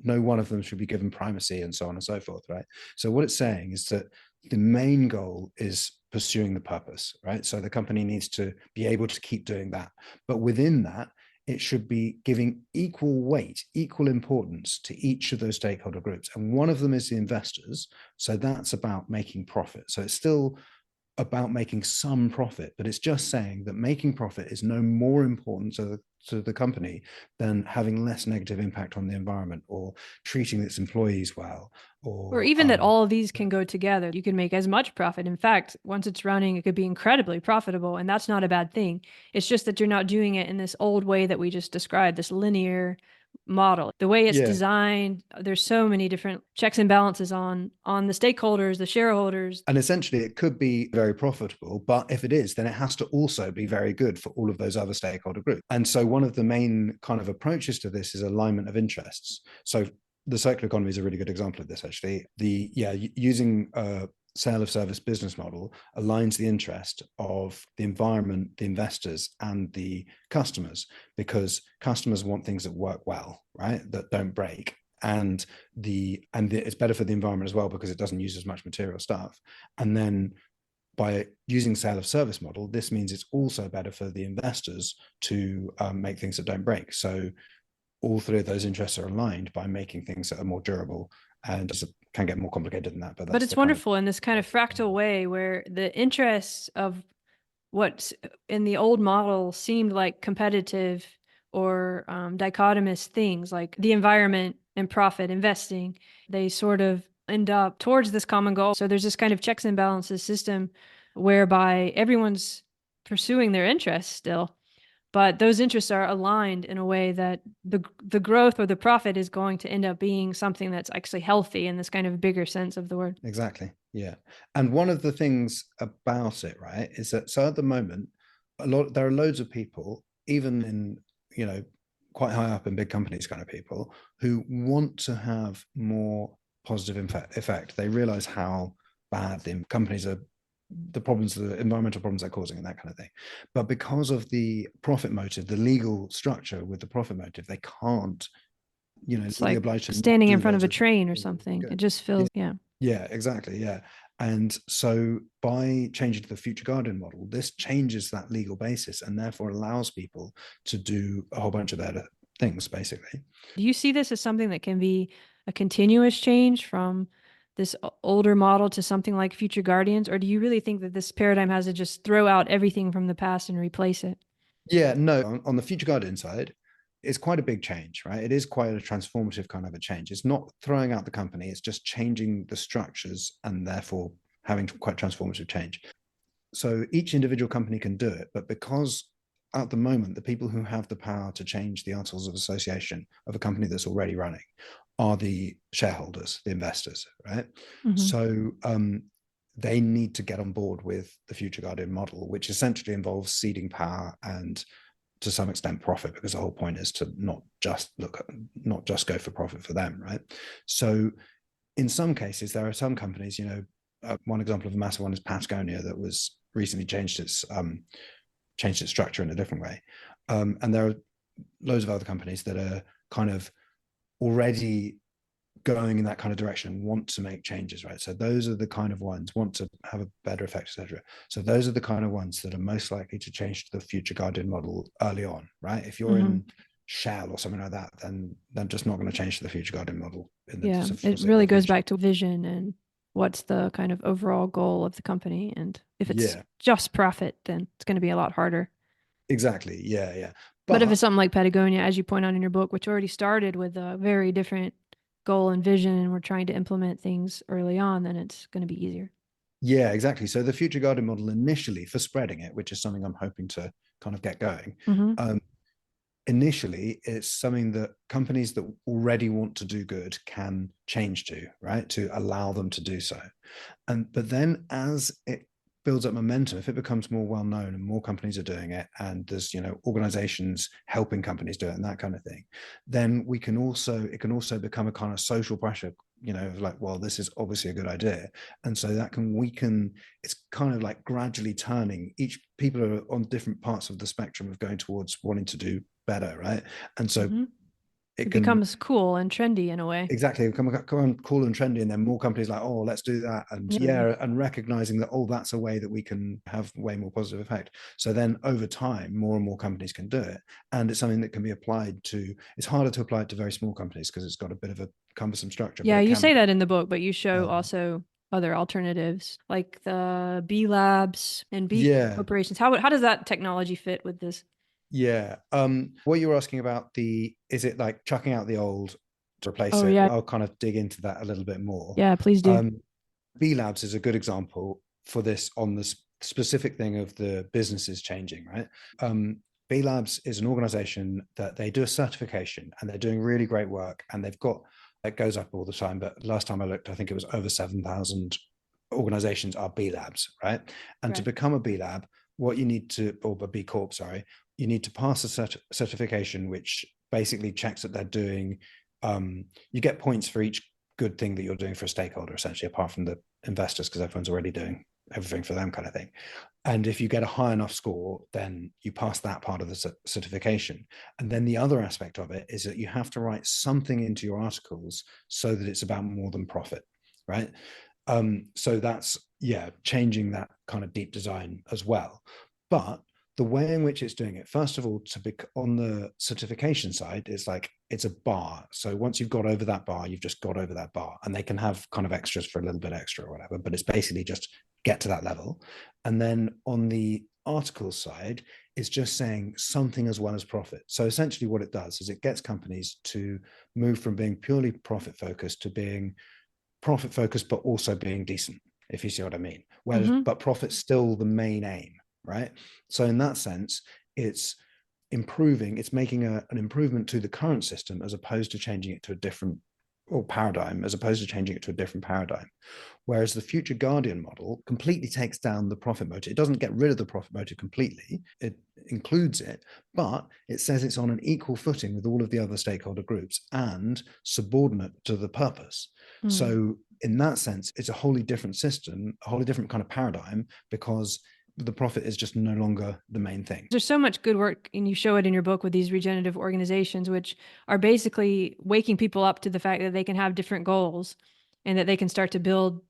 no one of them should be given primacy, and so on and so forth, right? So what it's saying is that the main goal is pursuing the purpose, right? So the company needs to be able to keep doing that, but within that, it should be giving equal weight, equal importance to each of those stakeholder groups. And one of them is the investors. So that's about making profit. So it's still about making some profit, but it's just saying that making profit is no more important to the company than having less negative impact on the environment or treating its employees well. Or Or even that all of these can go together. You can make as much profit. In fact, once it's running, it could be incredibly profitable, and that's not a bad thing. It's just that you're not doing it in this old way that we just described, this linear model. The way it's yeah, designed, there's so many different checks and balances on the stakeholders, the shareholders. and essentially it could be very profitable, but if it is, then it has to also be very good for all of those other stakeholder groups. And so one of the main kind of approaches to this is alignment of interests. So the circular economy is a really good example of this, actually. Using a sale of service business model aligns the interest of the environment, the investors, and the customers, because customers want things that work well, right? That don't break. And it's better for the environment as well because it doesn't use as much material stuff. And then by using sale of service model, this means it's also better for the investors to make things that don't break. So all 3 of those interests are aligned by making things that are more durable, and it can get more complicated than that. But that's It's the kind of wonderful in this kind of fractal way where the interests of what in the old model seemed like competitive or dichotomous things like the environment and profit investing, they sort of end up towards this common goal. So there's this kind of checks and balances system whereby everyone's pursuing their interests still, but those interests are aligned in a way that the growth or the profit is going to end up being something that's actually healthy in this kind of bigger sense of the word. Exactly. Yeah. And one of the things about it, right, is that so at the moment, there are loads of people, even in, quite high up in big companies kind of people, who want to have more positive effect. They realize how bad the companies are, the problems, the environmental problems they're causing and that kind of thing. But because of the profit motive, the legal structure with the profit motive, they can't, It's legally like obliged to not standing in do front of loads a of train or things that something. are It good. just feels, yeah. Yeah, exactly. Yeah. And so by changing to the future guardian model, this changes that legal basis and therefore allows people to do a whole bunch of their things, basically. Do you see this as something that can be a continuous change from this older model to something like future guardians? Or do you really think that this paradigm has to just throw out everything from the past and replace it? Yeah, no, on the future guardian side, it's quite a big change, right? It is quite a transformative kind of a change. It's not throwing out the company, it's just changing the structures and therefore having quite transformative change. So each individual company can do it, but because at the moment, the people who have the power to change the articles of association of a company that's already running are the shareholders, the investors, right? Mm-hmm. So they need to get on board with the future guardian model, which essentially involves ceding power and to some extent profit, because the whole point is to not just go for profit for them, right? So in some cases, there are some companies, one example of a massive one is Patagonia, that was recently changed its structure in a different way. And there are loads of other companies that are kind of already going in that kind of direction and want to make changes, right? So those are the kind of ones want to have a better effect, etc. So those are the kind of ones that are most likely to change to the future guardian model early on, right? If you're in Shell or something like that, then they're just not going to change to the future guardian model in the Yeah, it foreseeable really goes future. back to vision and what's the kind of overall goal of the company. And if it's Yeah, just profit, then it's going to be a lot harder. exactly. Yeah, yeah. But if it's But something like Patagonia, as you point out in your book, which already started with a very different goal and vision, and we're trying to implement things early on, then it's going to be easier. yeah, exactly. So the future guardian model initially for spreading it, which is something I'm hoping to kind of get going, Mm-hmm. initially it's something that companies that already want to do good can change to, right? To allow them to do so. But then as it builds up momentum, if it becomes more well known and more companies are doing it, and there's organizations helping companies do it and that kind of thing, then it can also become a kind of social pressure, like, well, this is obviously a good idea. And so that can weaken, it's kind of like gradually turning, each people are on different parts of the spectrum of going towards wanting to do better, right? And so Mm-hmm. it It can becomes cool and trendy in a way. exactly come on cool and trendy, and then more companies like, oh, let's do that. And Yeah. yeah, and recognizing that, oh, that's a way that we can have way more positive effect. So then over time, more and more companies can do it, and it's something that can be applied to, it's harder to apply it to very small companies because it's got a bit of a cumbersome structure, but Yeah, it you can say be. that in the book, but you show um, also other alternatives like the B labs and B yeah, corporations. How does that technology fit with this? yeah. What you were asking about, is it like chucking out the old to replace Oh it? yeah. I'll kind of dig into that a little bit more. Yeah, please do. um B Labs is a good example for this on the specific thing of the businesses changing, right? Um, B Labs is an organization that they do a certification and they're doing really great work. And they've got, it goes up all the time, but last time I looked, I think it was over 7,000 organizations are B Labs, right? And to Right. become a B Lab, what you need to, or a B Corp, sorry, you need to pass a certification, which basically checks that they're doing, you get points for each good thing that you're doing for a stakeholder, essentially, apart from the investors, because everyone's already doing everything for them kind of thing. And if you get a high enough score, then you pass that part of the certification. And then the other aspect of it is that you have to write something into your articles so that it's about more than profit, right? So that's, yeah, changing that kind of deep design as well. But the way in which it's doing it, first of all, to be on the certification side, is like it's a bar. So once you've got over that bar, you've just got over that bar, and they can have kind of extras for a little bit extra or whatever. But it's basically just get to that level. And then on the article side, it's just saying something as well as profit. So essentially, what it does is it gets companies to move from being purely profit focused to being profit focused, but also being decent, if you see what I mean. Whereas, Mm-hmm. but profit's still the main aim, right? So in that sense, it's improving, it's making an improvement to the current system as opposed to changing it to a different or paradigm, as opposed to changing it to a different paradigm. Whereas the future guardian model completely takes down the profit motive. It doesn't get rid of the profit motive completely. It includes it, but it says it's on an equal footing with all of the other stakeholder groups and subordinate to the purpose. So in that sense, it's a wholly different system, a wholly different kind of paradigm, because the profit is just no longer the main thing. There's so much good work, and you show it in your book with these regenerative organizations, which are basically waking people up to the fact that they can have different goals and that they can start to build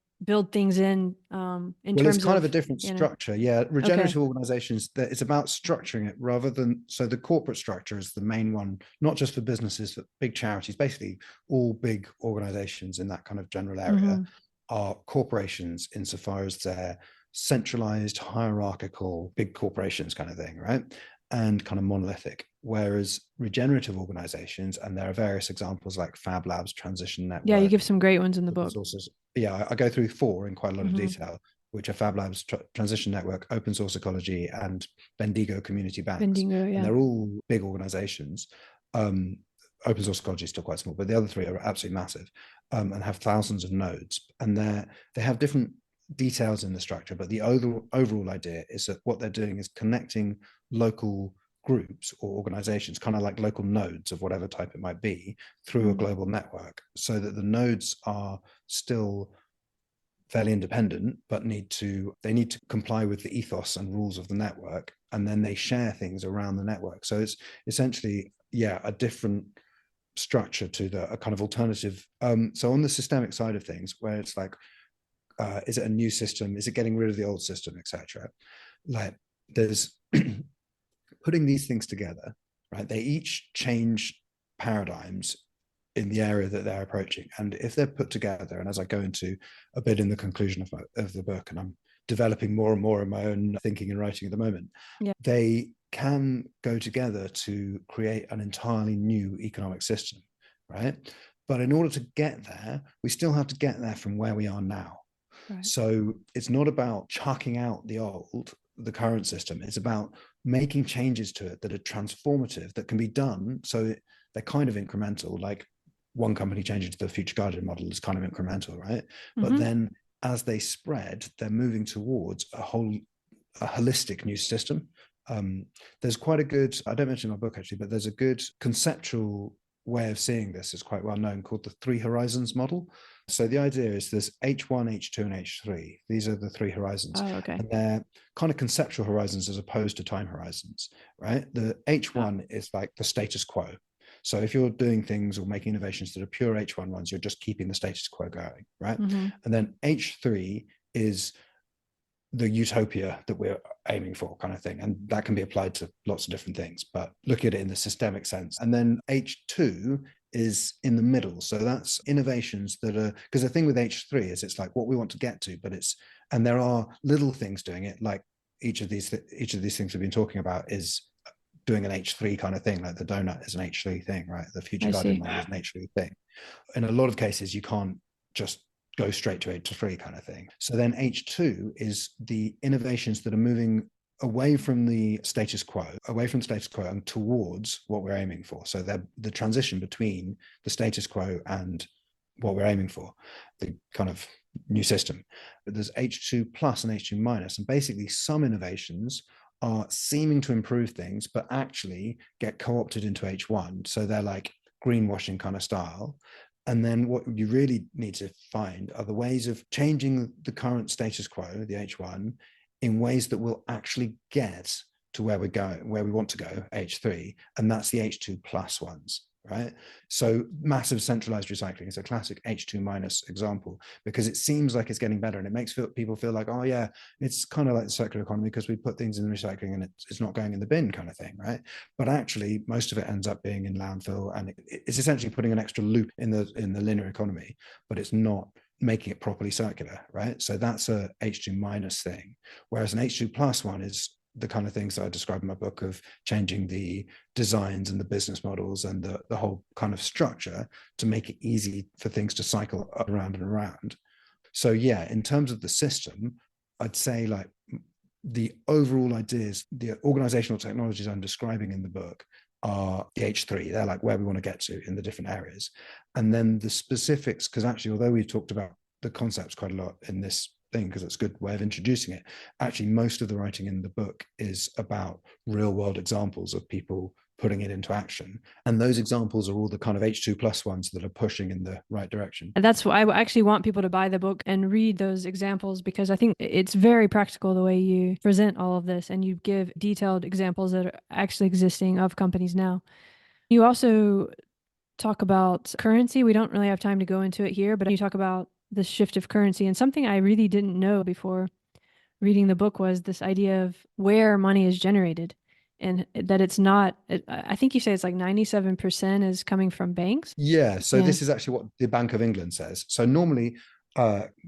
things in terms of, it's kind of a different structure. Yeah, regenerative organizations, it's about structuring it rather than, so the corporate structure is the main one, not just for businesses, but big charities. Basically all big organizations in that kind of general area are corporations insofar as they're centralized, hierarchical, big corporations kind of thing, right? And kind of monolithic. Whereas regenerative organizations, and there are various examples like Fab Labs, Transition Network. Yeah, you give some great ones in the book. Sources. Yeah, I go through 4 in quite a lot of detail, which are Fab Labs, Transition Network, Open Source Ecology, and Bendigo Community Banks. Bendigo, yeah. And they're all big organizations. Open Source Ecology is still quite small, but the other 3 are absolutely massive, and have thousands of nodes. And they have different details in the structure, but the overall idea is that what they're doing is connecting local groups or organizations, kind of like local nodes of whatever type it might be, through a global network, so that the nodes are still fairly independent, but need to comply with the ethos and rules of the network, and then they share things around the network. So it's essentially, a different structure to a kind of alternative. So on the systemic side of things, where it's like, is it a new system? Is it getting rid of the old system, etc.? Like, there's putting these things together, right? They each change paradigms in the area that they're approaching. And if they're put together, and as I go into a bit in the conclusion of the book, and I'm developing more and more in my own thinking and writing at the moment, they can go together to create an entirely new economic system, right? But in order to get there, we still have to get there from where we are now. Right. So it's not about chucking out the current system. It's about making changes to it that are transformative, that can be done. So they're kind of incremental, like one company changing to the future guardian model is kind of incremental, right? But then as they spread, they're moving towards a holistic new system. There's quite a good, I don't mention in my book actually, but there's a good conceptual way of seeing this, is quite well known, called the 3 horizons model. So the idea is there's H1, H2, and H3. These are the 3 horizons. Oh, okay. And they're kind of conceptual horizons as opposed to time horizons, right? The H1 is like the status quo. So if you're doing things or making innovations that are pure H1 ones, you're just keeping the status quo going, right? And then H3 is the utopia that we're aiming for, kind of thing. And that can be applied to lots of different things, but look at it in the systemic sense. And then H2 is in the middle. So that's innovations that are, because the thing with H3 is it's like what we want to get to, but and there are little things doing it, like each of these things we've been talking about is doing an H3 kind of thing, like the Doughnut is an H3 thing, right? The future guardian model is an H3 thing. In a lot of cases, you can't just go straight to H3 kind of thing. So then H2 is the innovations that are moving away from the status quo and towards what we're aiming for. So they're the transition between the status quo and what we're aiming for, the kind of new system. But there's H2 plus and H2 minus, and basically some innovations are seeming to improve things, but actually get co-opted into H1. So they're like greenwashing kind of style. And then what you really need to find are the ways of changing the current status quo, the H1, in ways that will actually get to where we're going, where we want to go, H3. And that's the H2 plus ones, right? So massive centralized recycling is a classic H2 minus example, because it seems like it's getting better and it makes people feel like, oh yeah, it's kind of like the circular economy because we put things in the recycling and it's not going in the bin kind of thing, right? But actually most of it ends up being in landfill, and it's essentially putting an extra loop in the linear economy, but it's not making it properly circular, right? So that's a H2 minus thing, whereas an H2 plus one is the kind of things that I describe in my book of changing the designs and the business models and the whole kind of structure to make it easy for things to cycle around and around. So yeah, in terms of the system, I'd say like the overall ideas, the organizational technologies I'm describing in the book are the H3. They're like where we want to get to in the different areas. And then the specifics, because actually, although we've talked about the concepts quite a lot in this thing, because it's a good way of introducing it, actually, most of the writing in the book is about real world examples of people putting it into action. And those examples are all the kind of H2 plus ones that are pushing in the right direction. And that's why I actually want people to buy the book and read those examples, because I think it's very practical the way you present all of this, and you give detailed examples that are actually existing of companies now. You also talk about currency. We don't really have time to go into it here, but you talk about the shift of currency. And something I really didn't know before reading the book was this idea of where money is generated, and that it's not, I think you say it's like 97% is coming from banks. Yeah. So Yeah. this is actually what the Bank of England says. So normally,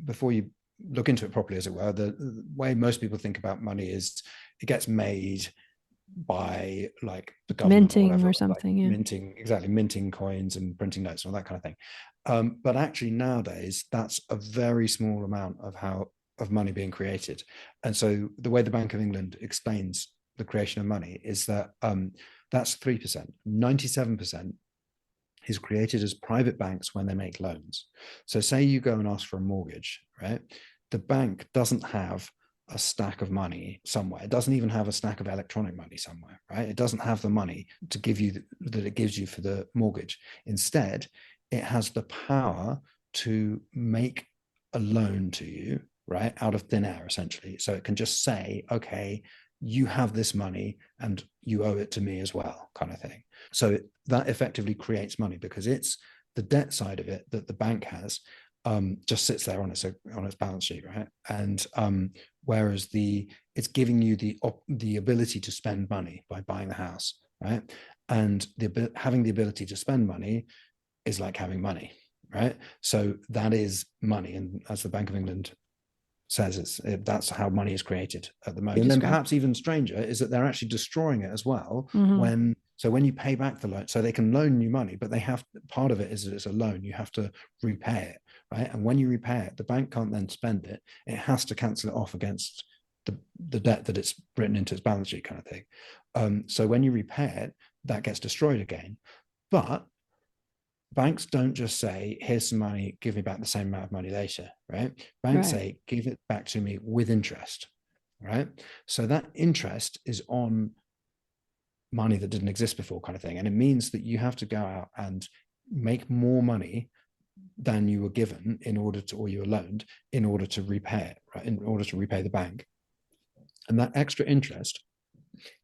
before you look into it properly, as it were, the way most people think about money is it gets made by like the government or Minting whatever, or like something. Yeah. minting coins and printing notes and all that kind of thing. But actually nowadays, that's a very small amount of money being created. And so the way the Bank of England explains the creation of money is that that's 3%. 97% is created as private banks when they make loans. So say you go and ask for a mortgage, right? The bank doesn't have a stack of money somewhere. It doesn't even have a stack of electronic money somewhere, right? It doesn't have the money to give you that it gives you for the mortgage. Instead, it has the power to make a loan to you, right, out of thin air, essentially. So it can just say, okay, you have this money and you owe it to me as well, kind of thing. So that effectively creates money because it's the debt side of it that the bank has just sits there on its balance sheet, right? And whereas it's giving you the ability to spend money by buying the house, right? And having the ability to spend money is like having money, right? So that is money, and as the Bank of England says, that's how money is created at the moment. And then perhaps even stranger is that they're actually destroying it as well. When you pay back the loan, so they can loan you money, but they have, part of it is that it's a loan, you have to repay it, right? And when you repay it, the bank can't then spend it. It has to cancel it off against the debt that it's written into its balance sheet, kind of thing. So when you repay it, that gets destroyed again. But banks don't just say, here's some money, give me back the same amount of money later, right? Banks say, give it back to me with interest, right? So that interest is on money that didn't exist before, kind of thing. And it means that you have to go out and make more money than you were given or you were loaned in order to repay it, right? In order to repay the bank. And that extra interest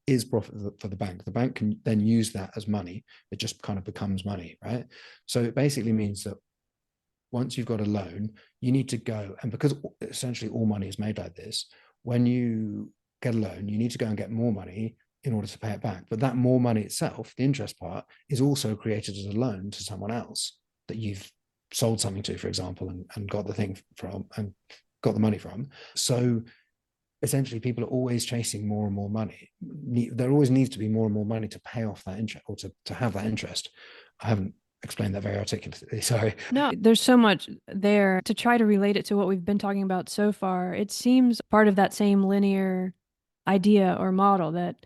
is profit for the bank. The bank can then use that as money. It just kind of becomes money, right? So it basically means that once you've got a loan, you need to go, and because essentially all money is made like this, when you get a loan, you need to go and get more money in order to pay it back. But that more money itself, the interest part, is also created as a loan to someone else that you've sold something to, for example, and got the thing from and got the money from. So essentially people are always chasing more and more money. There always needs to be more and more money to pay off that interest, or to have that interest. I haven't explained that very articulately, sorry. No, there's so much there to try to relate it to what we've been talking about so far. It seems part of that same linear idea or model that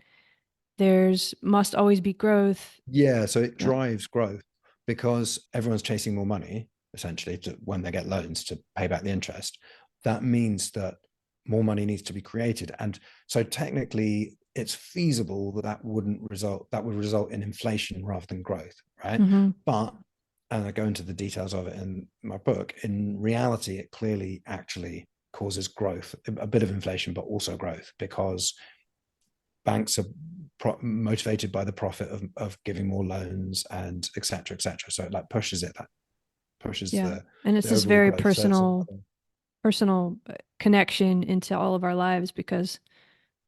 there's must always be growth. Yeah, so it drives growth because everyone's chasing more money, essentially, when they get loans to pay back the interest. That means that more money needs to be created. And so technically it's feasible that would result in inflation rather than growth, right? But, and I go into the details of it in my book, in reality, it clearly actually causes growth, a bit of inflation, but also growth, because banks are motivated by the profit of giving more loans and et cetera, et cetera. So it like pushes the, and it's this very personal connection into all of our lives, because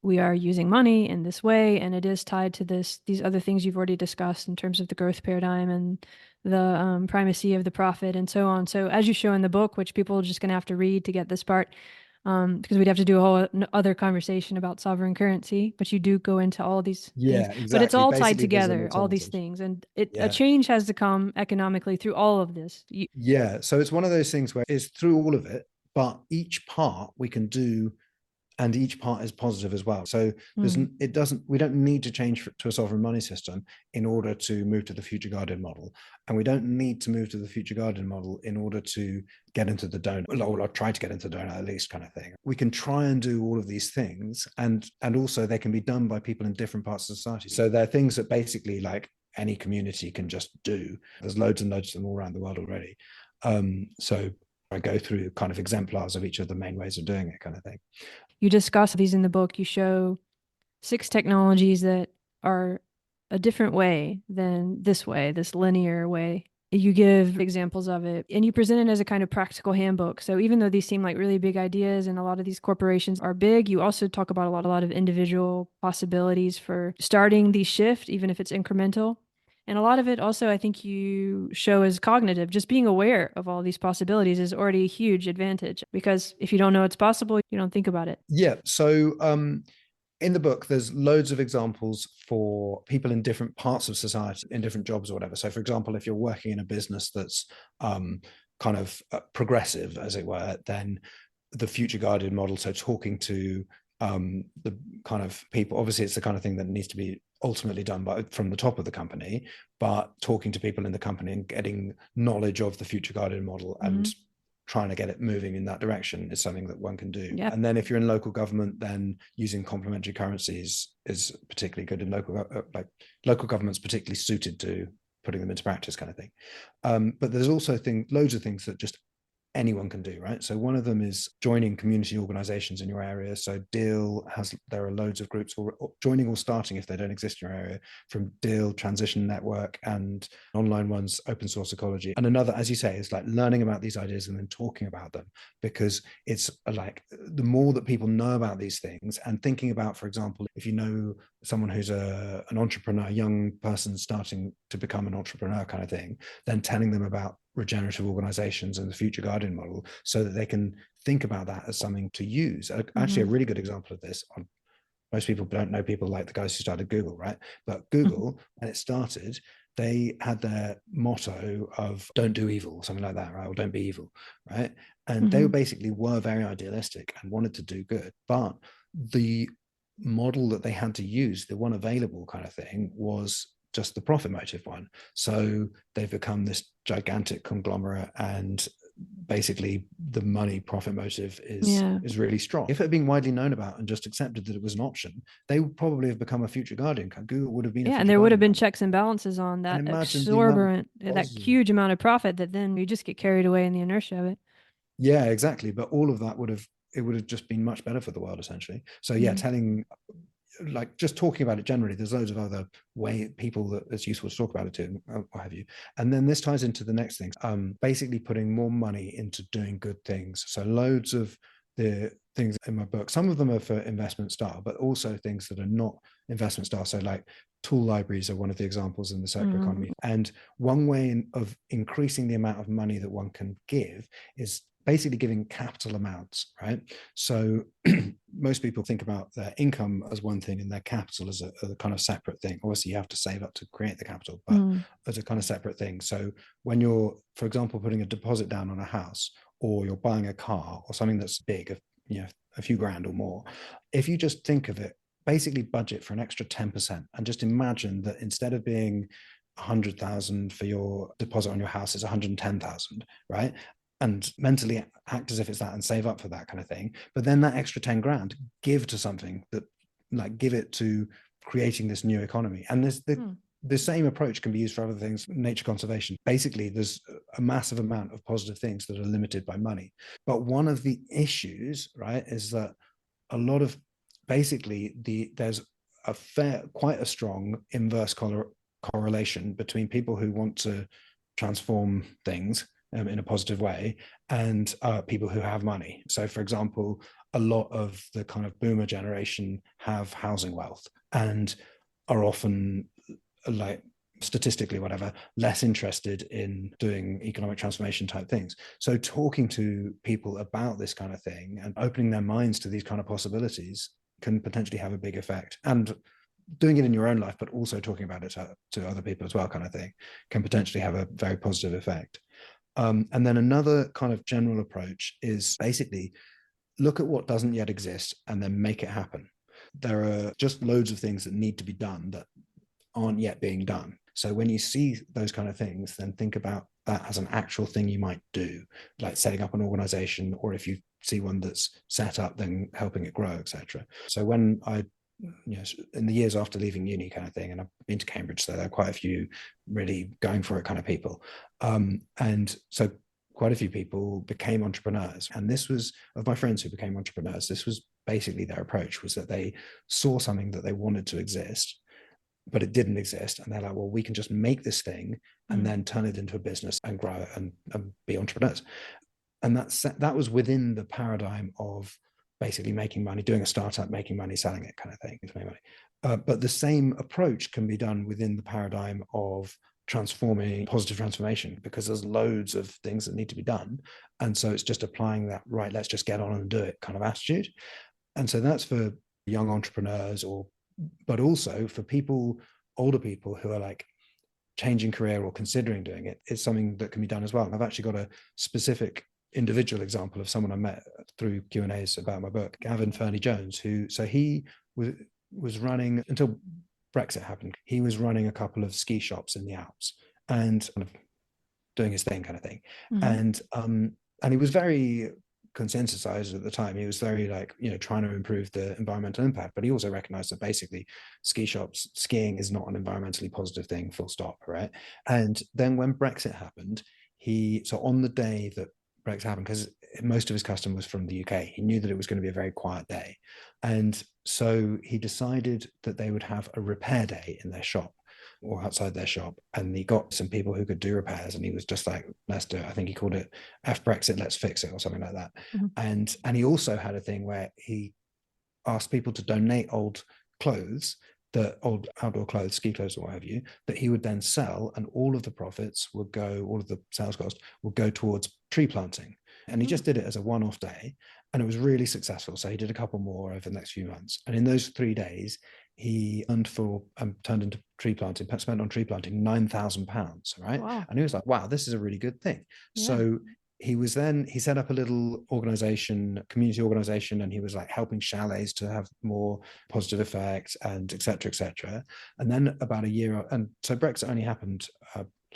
we are using money in this way, and it is tied to these other things you've already discussed in terms of the growth paradigm and the primacy of the profit and so on. So as you show in the book, which people are just going to have to read to get this part, because we'd have to do a whole other conversation about sovereign currency, but you do go into all these things. Exactly. But it's all tied together, all these things, and a change has to come economically through all of this. So it's one of those things where it's through all of it, but each part we can do and each part is positive as well. So we don't need to change to a sovereign money system in order to move to the future guardian model. And we don't need to move to the future guardian model in order to get into the donut, or try to get into the donut at least, kind of thing. We can try and do all of these things, and also they can be done by people in different parts of society. So they're things that basically like any community can just do. There's loads and loads of them all around the world already. So I go through kind of exemplars of each of the main ways of doing it, kind of thing. You discuss these in the book. You show 6 technologies that are a different way than this way, this linear way. You give examples of it, and you present it as a kind of practical handbook. So even though these seem like really big ideas and a lot of these corporations are big, you also talk about a lot of individual possibilities for starting the shift, even if it's incremental. And a lot of it also, I think you show as cognitive. Just being aware of all these possibilities is already a huge advantage, because if you don't know it's possible, you don't think about it. Yeah. So in the book, there's loads of examples for people in different parts of society, in different jobs or whatever. So for example, if you're working in a business that's kind of progressive, as it were, then the future guardian model, so talking to the kind of people, obviously it's the kind of thing that needs to be ultimately done from the top of the company, but talking to people in the company and getting knowledge of the future guardian model and trying to get it moving in that direction is something that one can do. Yep. And then if you're in local government, then using complementary currencies is particularly good in local government's particularly suited to putting them into practice, kind of thing. But there's also loads of things that just anyone can do, right? So one of them is joining community organizations in your area. So there are loads of groups joining or starting, if they don't exist in your area, from Deal, Transition Network, and online ones, Open Source Ecology. And another, as you say, is like learning about these ideas and then talking about them, because it's like the more that people know about these things, and thinking about, for example, if you know someone who's an entrepreneur, young person starting to become an entrepreneur, kind of thing, then telling them about regenerative organizations and the future guardian model, so that they can think about that as something to use. Actually, a really good example of this, most people don't know people like the guys who started Google, right? But Google, when it started, they had their motto of don't do evil, something like that, right? Or don't be evil, right? And they basically were very idealistic and wanted to do good. But the model that they had to use, the one available kind of thing, was just the profit motive one. So they've become this gigantic conglomerate, and basically the money profit motive is really strong. If it had been widely known about and just accepted that it was an option, they would probably have become a future guardian. Google would have been and there would have been checks and balances on that exorbitant, that huge amount of profit that then you just get carried away in the inertia of it. Yeah, exactly. But all of that would have just been much better for the world, essentially. So yeah, just talking about it generally, there's loads of other people that it's useful to talk about it too, what have you. And then this ties into the next thing, basically putting more money into doing good things. So loads of the things in my book, some of them are for investment style, but also things that are not investment style. So like tool libraries are one of the examples in the circular economy. And one way of increasing the amount of money that one can give is basically giving capital amounts, right? So most people think about their income as one thing and their capital as a kind of separate thing. Obviously, you have to save up to create the capital, but as a kind of separate thing. So when you're, for example, putting a deposit down on a house, or you're buying a car or something that's big, a few grand or more, if you just think of it, basically budget for an extra 10% and just imagine that instead of being 100,000 for your deposit on your house, it's 110,000, right? And mentally act as if it's that and save up for that kind of thing. But then that extra 10 grand, give to something that, like, give it to creating this new economy. And the same approach can be used for other things, nature conservation. Basically, there's a massive amount of positive things that are limited by money. But one of the issues, right, is that a lot of, basically, there's quite a strong inverse correlation between people who want to transform things in a positive way and people who have money. So for example, a lot of the kind of boomer generation have housing wealth and are often, like, statistically, whatever, less interested in doing economic transformation type things. So talking to people about this kind of thing and opening their minds to these kind of possibilities can potentially have a big effect. And doing it in your own life, but also talking about it to other people as well, kind of thing, can potentially have a very positive effect. And then another kind of general approach is basically look at what doesn't yet exist and then make it happen. There are just loads of things that need to be done that aren't yet being done. So when you see those kind of things, then think about that as an actual thing you might do, like setting up an organization, or if you see one that's set up, then helping it grow, etc. So when I, in the years after leaving uni kind of thing, and I've been to Cambridge, so there are quite a few really going for it kind of people. And so quite a few people became entrepreneurs. And this was, of my friends who became entrepreneurs, this was basically their approach, was that they saw something that they wanted to exist, but it didn't exist. And they're like, well, we can just make this thing and then turn it into a business and grow it and be entrepreneurs. And that was within the paradigm of basically making money, doing a startup, making money, selling it kind of thing to make money. But the same approach can be done within the paradigm of transforming, positive transformation, because there's loads of things that need to be done. And so it's just applying that, right, let's just get on and do it kind of attitude. And so that's for young entrepreneurs, but also for people, older people who are like changing career or considering doing it. It's something that can be done as well. And I've actually got a specific individual example of someone I met through Q&As about my book, Gavin Fernie-Jones, he was running, until Brexit happened, he was running a couple of ski shops in the Alps and kind of doing his thing kind of thing. And he was very consensusized at the time. He was very like, trying to improve the environmental impact, but he also recognized that basically skiing is not an environmentally positive thing, full stop, right? And then when Brexit happened, so on the day that Brexit happened, because most of his custom was from the UK, he knew that it was going to be a very quiet day. And so he decided that they would have a repair day in their shop or outside their shop. And he got some people who could do repairs, and he was just like, let's do it. I think he called it F Brexit, let's fix it, or something like that. And he also had a thing where he asked people to donate old clothes, the old outdoor clothes, ski clothes or what have you, that he would then sell, and all of the profits would go, all of the sales cost would go towards tree planting. And he just did it as a one-off day, and it was really successful. So he did a couple more over the next few months. And in those 3 days, he turned into tree planting, spent on tree planting £9,000, right? Wow. And he was like, wow, this is a really good thing. Yeah. So he set up a little community organization, and he was like helping chalets to have more positive effect, and et cetera. And then about a year, and so Brexit only happened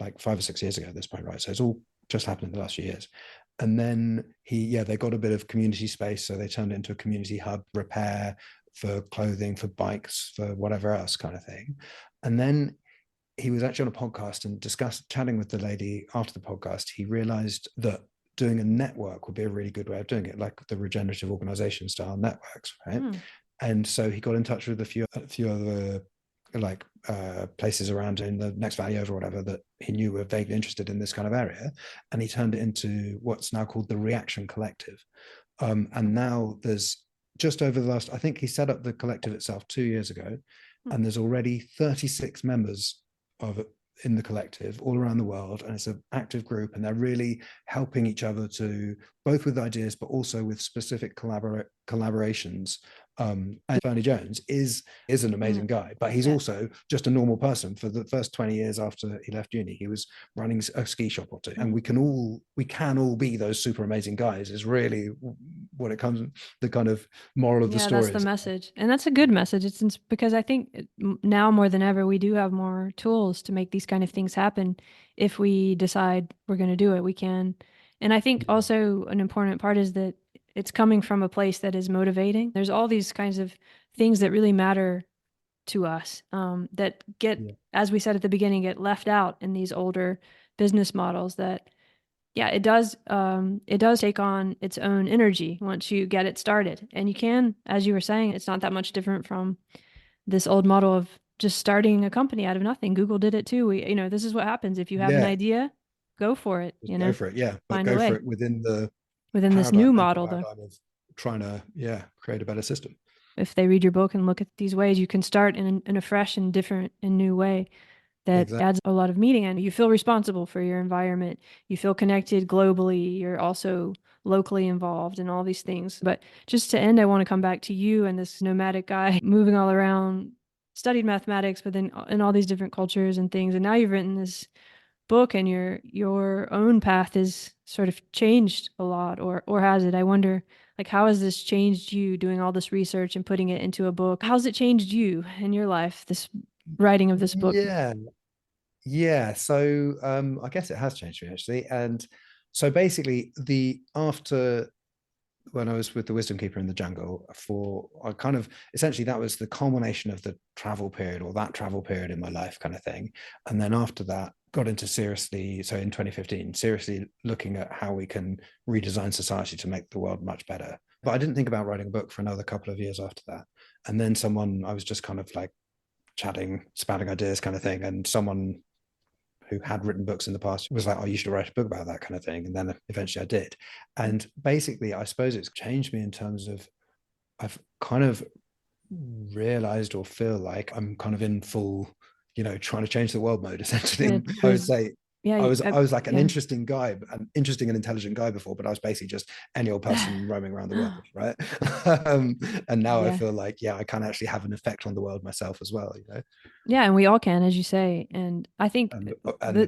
like 5 or 6 years ago at this point, right? So it's all just happened in the last few years. And then they got a bit of community space, so they turned it into a community hub, repair for clothing, for bikes, for whatever else kind of thing. And then he was actually on a podcast and chatting with the lady after the podcast. He realized that doing a network would be a really good way of doing it, like the regenerative organization style networks, right? And so he got in touch with a few other like places around in the next valley over, or whatever, that he knew were vaguely interested in this kind of area, and he turned it into what's now called the Reaction Collective. And now there's just over the last, I think he set up the collective itself 2 years ago, and there's already 36 members in the collective all around the world, and it's an active group, and they're really helping each other to both with ideas but also with specific collaborations. And Fernie-Jones is an amazing guy, but he's also just a normal person. For the first 20 years after he left uni, he was running a ski shop or two. And we can all be those super amazing guys, is really what it comes, the kind of moral of the story. That's the message. And that's a good message. It's because I think now more than ever, we do have more tools to make these kind of things happen. If we decide we're going to do it, we can. And I think also an important part is that it's coming from a place that is motivating. There's all these kinds of things that really matter to us that get, as we said at the beginning, get left out in these older business models that, it does take on its own energy once you get it started. And you can, as you were saying, it's not that much different from this old model of just starting a company out of nothing. Google did it too. This is what happens. If you have an idea, go for it. Go for it. Yeah. But go for it within this new model, though, of trying to create a better system. If they read your book and look at these ways, you can start in a fresh and different and new way that adds a lot of meaning. And you feel responsible for your environment. You feel connected globally. You're also locally involved in all these things. But just to end, I want to come back to you and this nomadic guy moving all around, studied mathematics, but then in all these different cultures and things. And now you've written this book, and your own path is sort of changed a lot, or has it? I wonder, Like, how has this changed you doing all this research and putting it into a book? How's it changed you in your life, this writing of this book? Yeah, yeah. So I guess it has changed me actually. And so basically, the after when I was with the Wisdom Keeper in the jungle, for I kind of essentially that was the culmination of the travel period or that travel period in my life, kind of thing. And then after that, got into seriously, so in 2015, seriously looking at how we can redesign society to make the world much better. But I didn't think about writing a book for another couple of years after that. And then I was just kind of like chatting, spouting ideas kind of thing. And someone who had written books in the past was like, oh, you should write a book about that kind of thing. And then eventually I did. And basically, I suppose it's changed me in terms of I've kind of realized or feel like I'm kind of in full, trying to change the world mode, essentially. It I would was, say yeah, I was like an yeah. interesting guy, an interesting and intelligent guy before, but I was basically just any old person roaming around the world, right? And now I Yeah. feel like, yeah, I can actually have an effect on the world myself as well, Yeah, and we all can, as you say. And I think and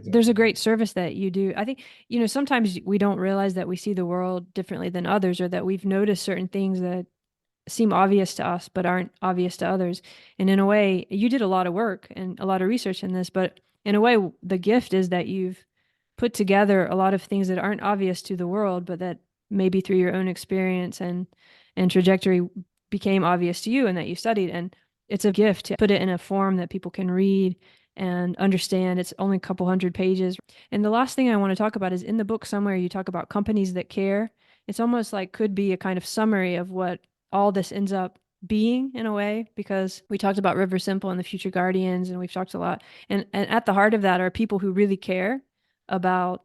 there's a great service that you do. I think, sometimes we don't realize that we see the world differently than others, or that we've noticed certain things that seem obvious to us but aren't obvious to others. And in a way, you did a lot of work and a lot of research in this, but in a way, the gift is that you've put together a lot of things that aren't obvious to the world, but that maybe through your own experience and trajectory became obvious to you and that you studied. And it's a gift to put it in a form that people can read and understand. It's only a couple hundred pages. And the last thing I want to talk about is in the book somewhere you talk about companies that care. It's almost like could be a kind of summary of what all this ends up being in a way, because we talked about River Simple and the Future Guardians, and we've talked a lot. And at the heart of that are people who really care about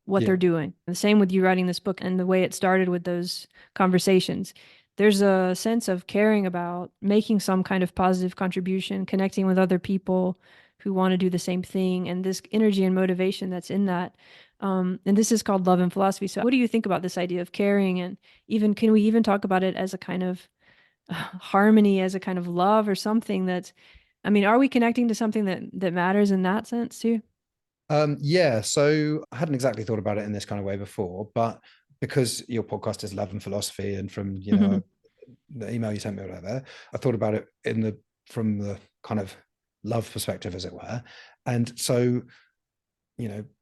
what they're yeah. doing. The same with you writing this book and the way it started with those conversations. There's a sense of caring about making some kind of positive contribution, connecting with other people who want to do the same thing, and this energy and motivation that's in that. And this is called love and philosophy. So, what do you think about this idea of caring? And even can we even talk about it as a kind of harmony, as a kind of love, or something that's, I mean, are we connecting to something that matters in that sense too? Yeah, so I hadn't exactly thought about it in this kind of way before, but because your podcast is love and philosophy, and from the email you sent me or whatever, I thought about it from the kind of love perspective, as it were. And so,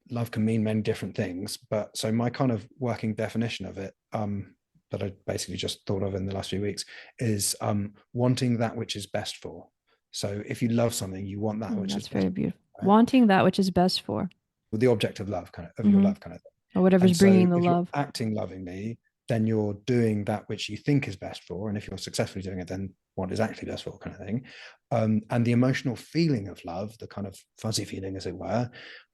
love can mean many different things, but so my kind of working definition of it, that I basically just thought of in the last few weeks, is wanting that which is best for. So if you love something, you want that which is That's best very beautiful. for, right? Wanting that which is best for, With the object of love, kind of your hmm love, kind of thing. or whatever's And so bringing the if you're love. acting lovingly, then you're doing that which you think is best for, and if you're successfully doing it, then what is actually best for, kind of thing. And the emotional feeling of love, the kind of fuzzy feeling, as it were,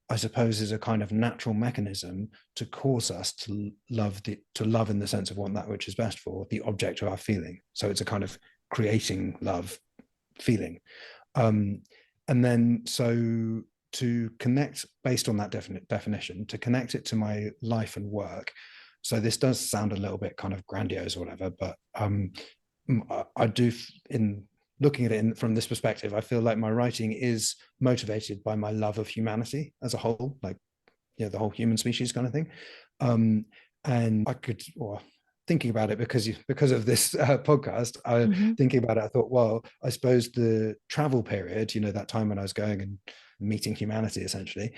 I suppose is a kind of natural mechanism to cause us to love in the sense of want that which is best for the object of our feeling. So it's a kind of creating love feeling. And then so to connect based on that definition, to connect it to my life and work. So this does sound a little bit kind of grandiose or whatever, but I do, in looking at it from this perspective, I feel like my writing is motivated by my love of humanity as a whole, like the whole human species kind of thing. And I could, or thinking about it because of this podcast, Hmm. thinking about it, I thought, well, I suppose the travel period, that time when I was going and meeting humanity essentially,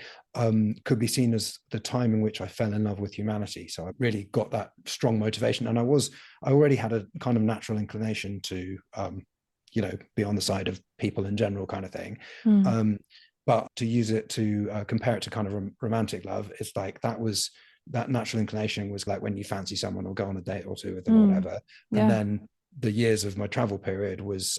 could be seen as the time in which I fell in love with humanity. So I really got that strong motivation, and I already had a kind of natural inclination to be on the side of people in general, kind of thing. Mm. But to use it to compare it to kind of romantic love, it's like that natural inclination was like when you fancy someone or go on a date or two with them or Mm. whatever. And Yeah. then the years of my travel period was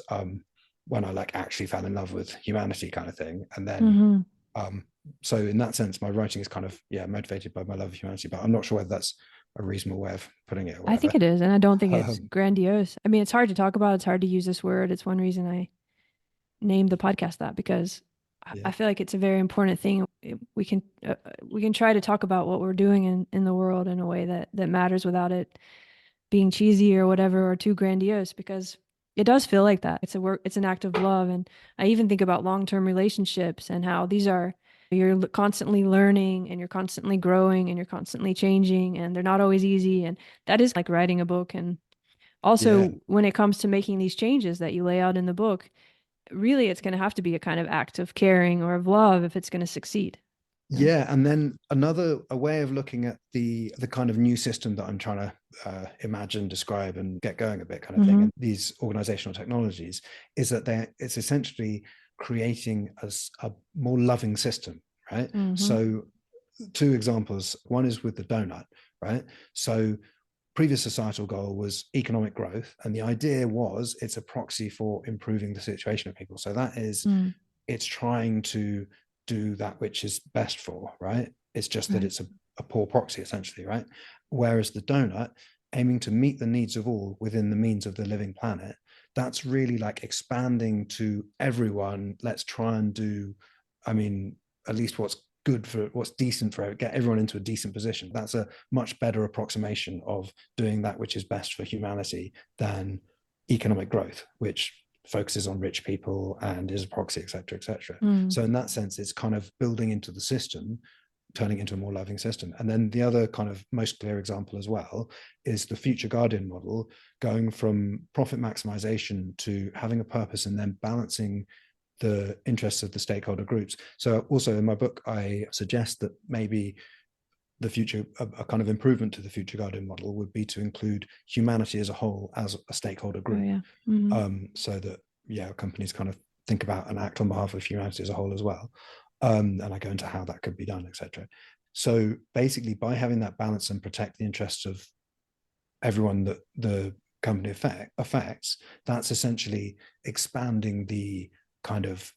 when I like actually fell in love with humanity, kind of thing. And then Hmm. um, so in that sense, my writing is kind of motivated by my love of humanity, but I'm not sure whether that's a reasonable way of putting it or I think whatever. it is, and I don't think it's Um, grandiose. I mean, it's hard to talk about. It's hard to use this word. It's one reason I named the podcast that, because I yeah, feel like it's a very important thing. We can try to talk about what we're doing in the world in a way that matters without it being cheesy or whatever or too grandiose, because it does feel like that. It's a work, it's an act of love. And I even think about long-term relationships and how these are, you're constantly learning and you're constantly growing and you're constantly changing, and they're not always easy. And that is like writing a book. And Also, Yeah. when it comes to making these changes that you lay out in the book, really it's going to have to be a kind of act of caring or of love if it's going to succeed. Yeah. Yeah, and then another a way of looking at the kind of new system that I'm trying to imagine, describe, and get going a bit, kind of thing, Mm-hmm. and these organizational technologies is that it's essentially creating a more loving system, right? Mm-hmm. So, two examples. One is with the donut, right? So, previous societal goal was economic growth, and the idea was it's a proxy for improving the situation of people. So that is Mm. it's trying to do that which is best for, right? It's just that Right. it's a poor proxy, essentially, right? Whereas the donut, aiming to meet the needs of all within the means of the living planet, that's really like expanding to everyone. Let's try and do, I mean, at least what's decent for get everyone into a decent position. That's a much better approximation of doing that which is best for humanity than economic growth, which focuses on rich people and is a proxy, et cetera, et cetera. Mm. So in that sense, it's kind of building into the system, turning into a more loving system. And then the other kind of most clear example as well is the future guardian model, going from profit maximization to having a purpose and then balancing the interests of the stakeholder groups. So also in my book, I suggest that maybe the future, a kind of improvement to the future guardian model would be to include humanity as a whole as a stakeholder Oh, group. yeah. Mm-hmm. So that, yeah, companies kind of think about and act on behalf of humanity as a whole as well. And I go into how that could be done, etc. So basically, by having that balance and protect the interests of everyone that the company affects, that's essentially expanding the kind of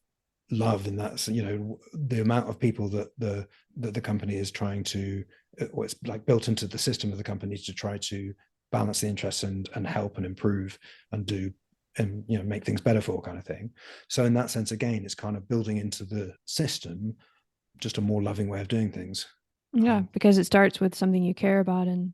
love, and that's, you know, the amount of people that the company is trying to, or it's like built into the system of the company to try to balance the interests and help and improve and do and, you know, make things better for, kind of thing. So in that sense, again, it's kind of building into the system just a more loving way of doing things. Yeah, because it starts with something you care about, and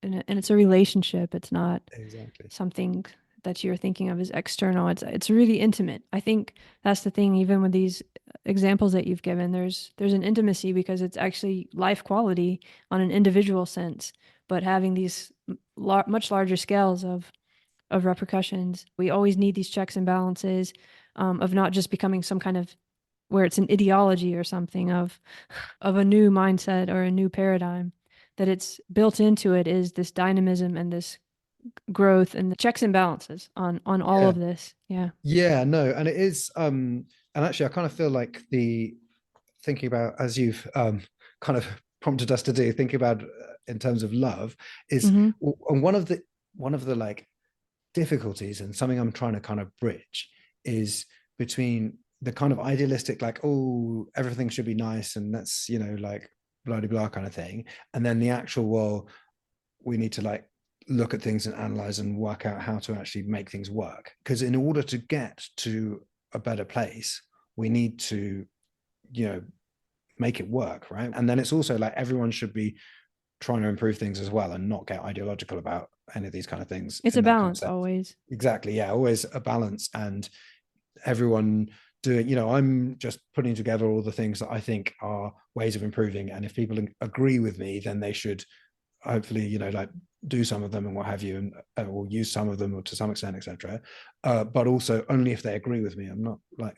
it's a relationship. It's not Exactly. something that you're thinking of as external. It's really intimate. I think that's the thing. Even with these examples that you've given, there's an intimacy because it's actually life quality on an individual sense. But having these much larger scales of repercussions, we always need these checks and balances, of not just becoming some kind of where it's an ideology or something of a new mindset or a new paradigm. That it's built into it is this dynamism and this growth and the checks and balances on all Yeah. of this. Yeah. Yeah, no, and it is and actually I kind of feel like the thinking about, as you've kind of prompted us to do, thinking about in terms of love is, Mm-hmm. and one of the like difficulties and something I'm trying to kind of bridge is between the kind of idealistic, like, oh, everything should be nice and that's, you know, like blah blah blah kind of thing, and then the actual, well, we need to like look at things and analyze and work out how to actually make things work, because in order to get to a better place we need to, you know, make it work, right? And then it's also like everyone should be trying to improve things as well and not get ideological about any of these kind of things It's in a that kind of balance sense. always. Exactly, yeah, always a balance, and everyone doing, you know, I'm just putting together all the things that I think are ways of improving, and if people agree with me then they should hopefully, you know, like do some of them and what have you, and or use some of them or to some extent, etc. But also only if they agree with me. I'm not like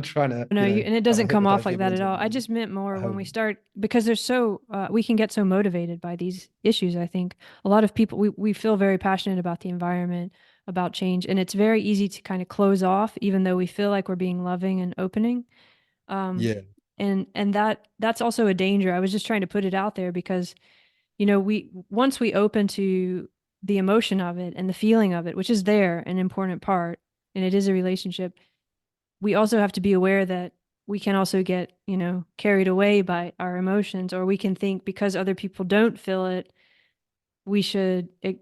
trying to, No, you know, and it kind doesn't of come off hypnotize like people that at into all. I just meant more when we um, start because there's so we can get so motivated by these issues. I think a lot of people we feel very passionate about the environment, about change, and it's very easy to kind of close off, even though we feel like we're being loving and opening. Um, yeah, and that's also a danger. I was just trying to put it out there because we once we open to the emotion of it and the feeling of it, which is there an important part, and it is a relationship. We also have to be aware that we can also get, carried away by our emotions, or we can think because other people don't feel it, we should, do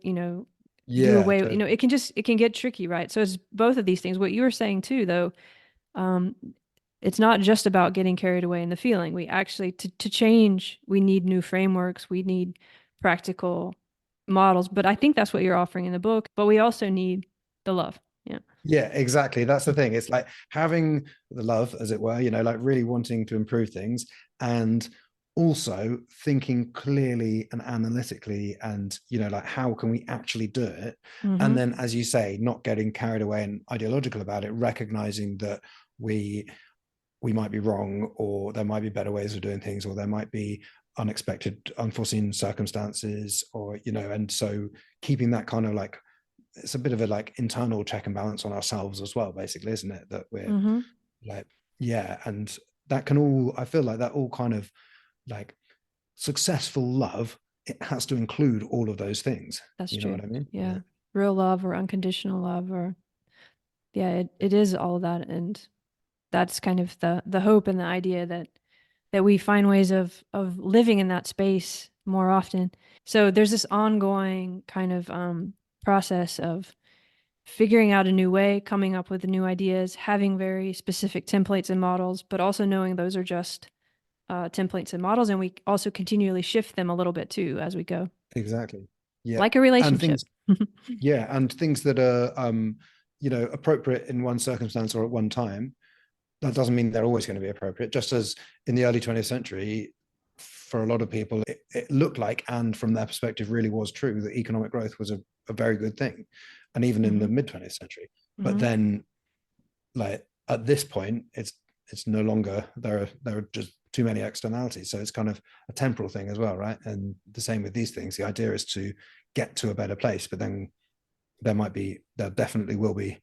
yeah, away. totally. It can get tricky, right? So it's both of these things. What you were saying too, though, um, it's not just about getting carried away in the feeling. We actually, to change, we need new frameworks. We need practical models. But I think that's what you're offering in the book. But we also need the love. Yeah. Yeah, exactly. That's the thing. It's like having the love, as it were, you know, like really wanting to improve things, and also thinking clearly and analytically, and like how can we actually do it. And then, as you say, not getting carried away and ideological about it, recognizing that we might be wrong, or there might be better ways of doing things, or there might be unexpected, unforeseen circumstances, or and so keeping that kind of like, it's a bit of a like internal check and balance on ourselves as well, basically, isn't it? That we're like, yeah. And that can all, I feel like that all kind of like successful love, it has to include all of those things. That's you true. know what I mean? Yeah. Real love or unconditional love, or it is all of that. And that's kind of the hope and the idea that we find ways of living in that space more often. So there's this ongoing kind of process of figuring out a new way, coming up with new ideas, having very specific templates and models, but also knowing those are just templates and models, and we also continually shift them a little bit too as we go. Exactly. Yeah. Like a And relationship. things, yeah, and things that are appropriate in one circumstance or at one time, that doesn't mean they're always going to be appropriate. Just as in the early 20th century, for a lot of people, it looked like, and from their perspective really was true, that economic growth was a very good thing. And even in the mid 20th century. But then, like, at this point, it's no longer, there are just too many externalities. So it's kind of a temporal thing as well, right? And the same with these things. The idea is to get to a better place, but then there definitely will be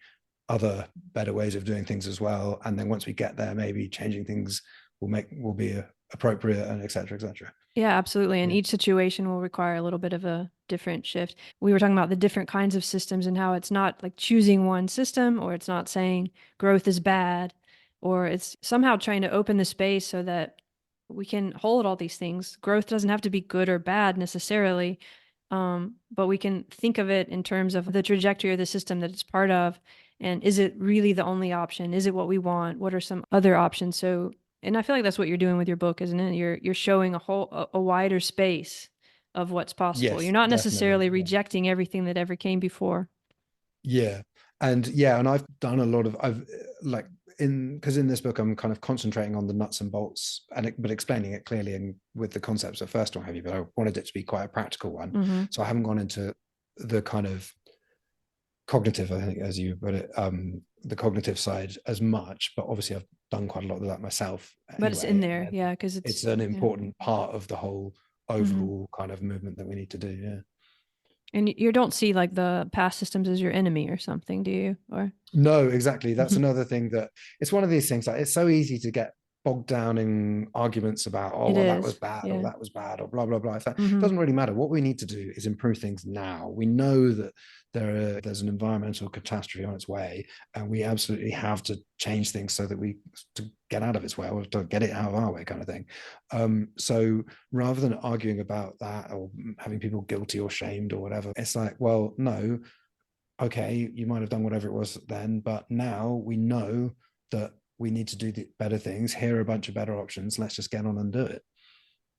other better ways of doing things as well. And then once we get there, maybe changing things will be appropriate, and et cetera, et cetera. Yeah, absolutely. And each situation will require a little bit of a different shift. We were talking about the different kinds of systems and how it's not like choosing one system, or it's not saying growth is bad, or it's somehow trying to open the space so that we can hold all these things. Growth doesn't have to be good or bad necessarily, but we can think of it in terms of the trajectory of the system that it's part of. And is it really the only option? Is it what we want? What are some other options? So, and I feel like that's what you're doing with your book, isn't it? You're showing a wider space of what's possible. You're Yes, not definitely. necessarily Yeah. rejecting everything that ever came before. Yeah. And I've done a lot of, I've like, because in this book I'm kind of concentrating on the nuts and bolts, but explaining it clearly and with the concepts at first, what have you, but I wanted it to be quite a practical one. So I haven't gone into the kind of cognitive, I think, as you put it, the cognitive side as much, but obviously I've done quite a lot of that myself anyway. But it's in there, yeah, because it's an important part of the whole overall kind of movement that we need to do. Yeah. And you don't see like the past systems as your enemy or something, do you? Or no, exactly. That's another thing, that it's one of these things, like it's so easy to get bogged down in arguments about, oh, well, that was bad, or that was bad, or blah blah blah. It doesn't really matter. What we need to do is improve things now. We know that there's an environmental catastrophe on its way, and we absolutely have to change things so that to get out of its way, or to get it out of our way, kind of thing. So rather than arguing about that or having people guilty or shamed or whatever, it's like, well, no, okay, you might have done whatever it was then, but now we know that we need to do the better things. Here are a bunch of better options. Let's just get on and do it.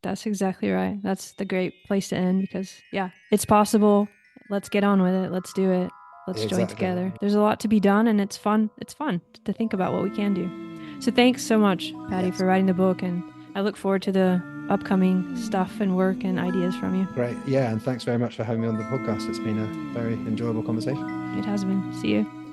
That's exactly right. That's the great place to end, because yeah, it's possible. Let's get on with it. Let's do it. Let's join together. There's a lot to be done, and it's fun. It's fun to think about what we can do. So thanks so much, Paddy, for writing the book, and I look forward to the upcoming stuff and work and ideas from you. Great. Yeah, and thanks very much for having me on the podcast. It's been a very enjoyable conversation. It has been. See you.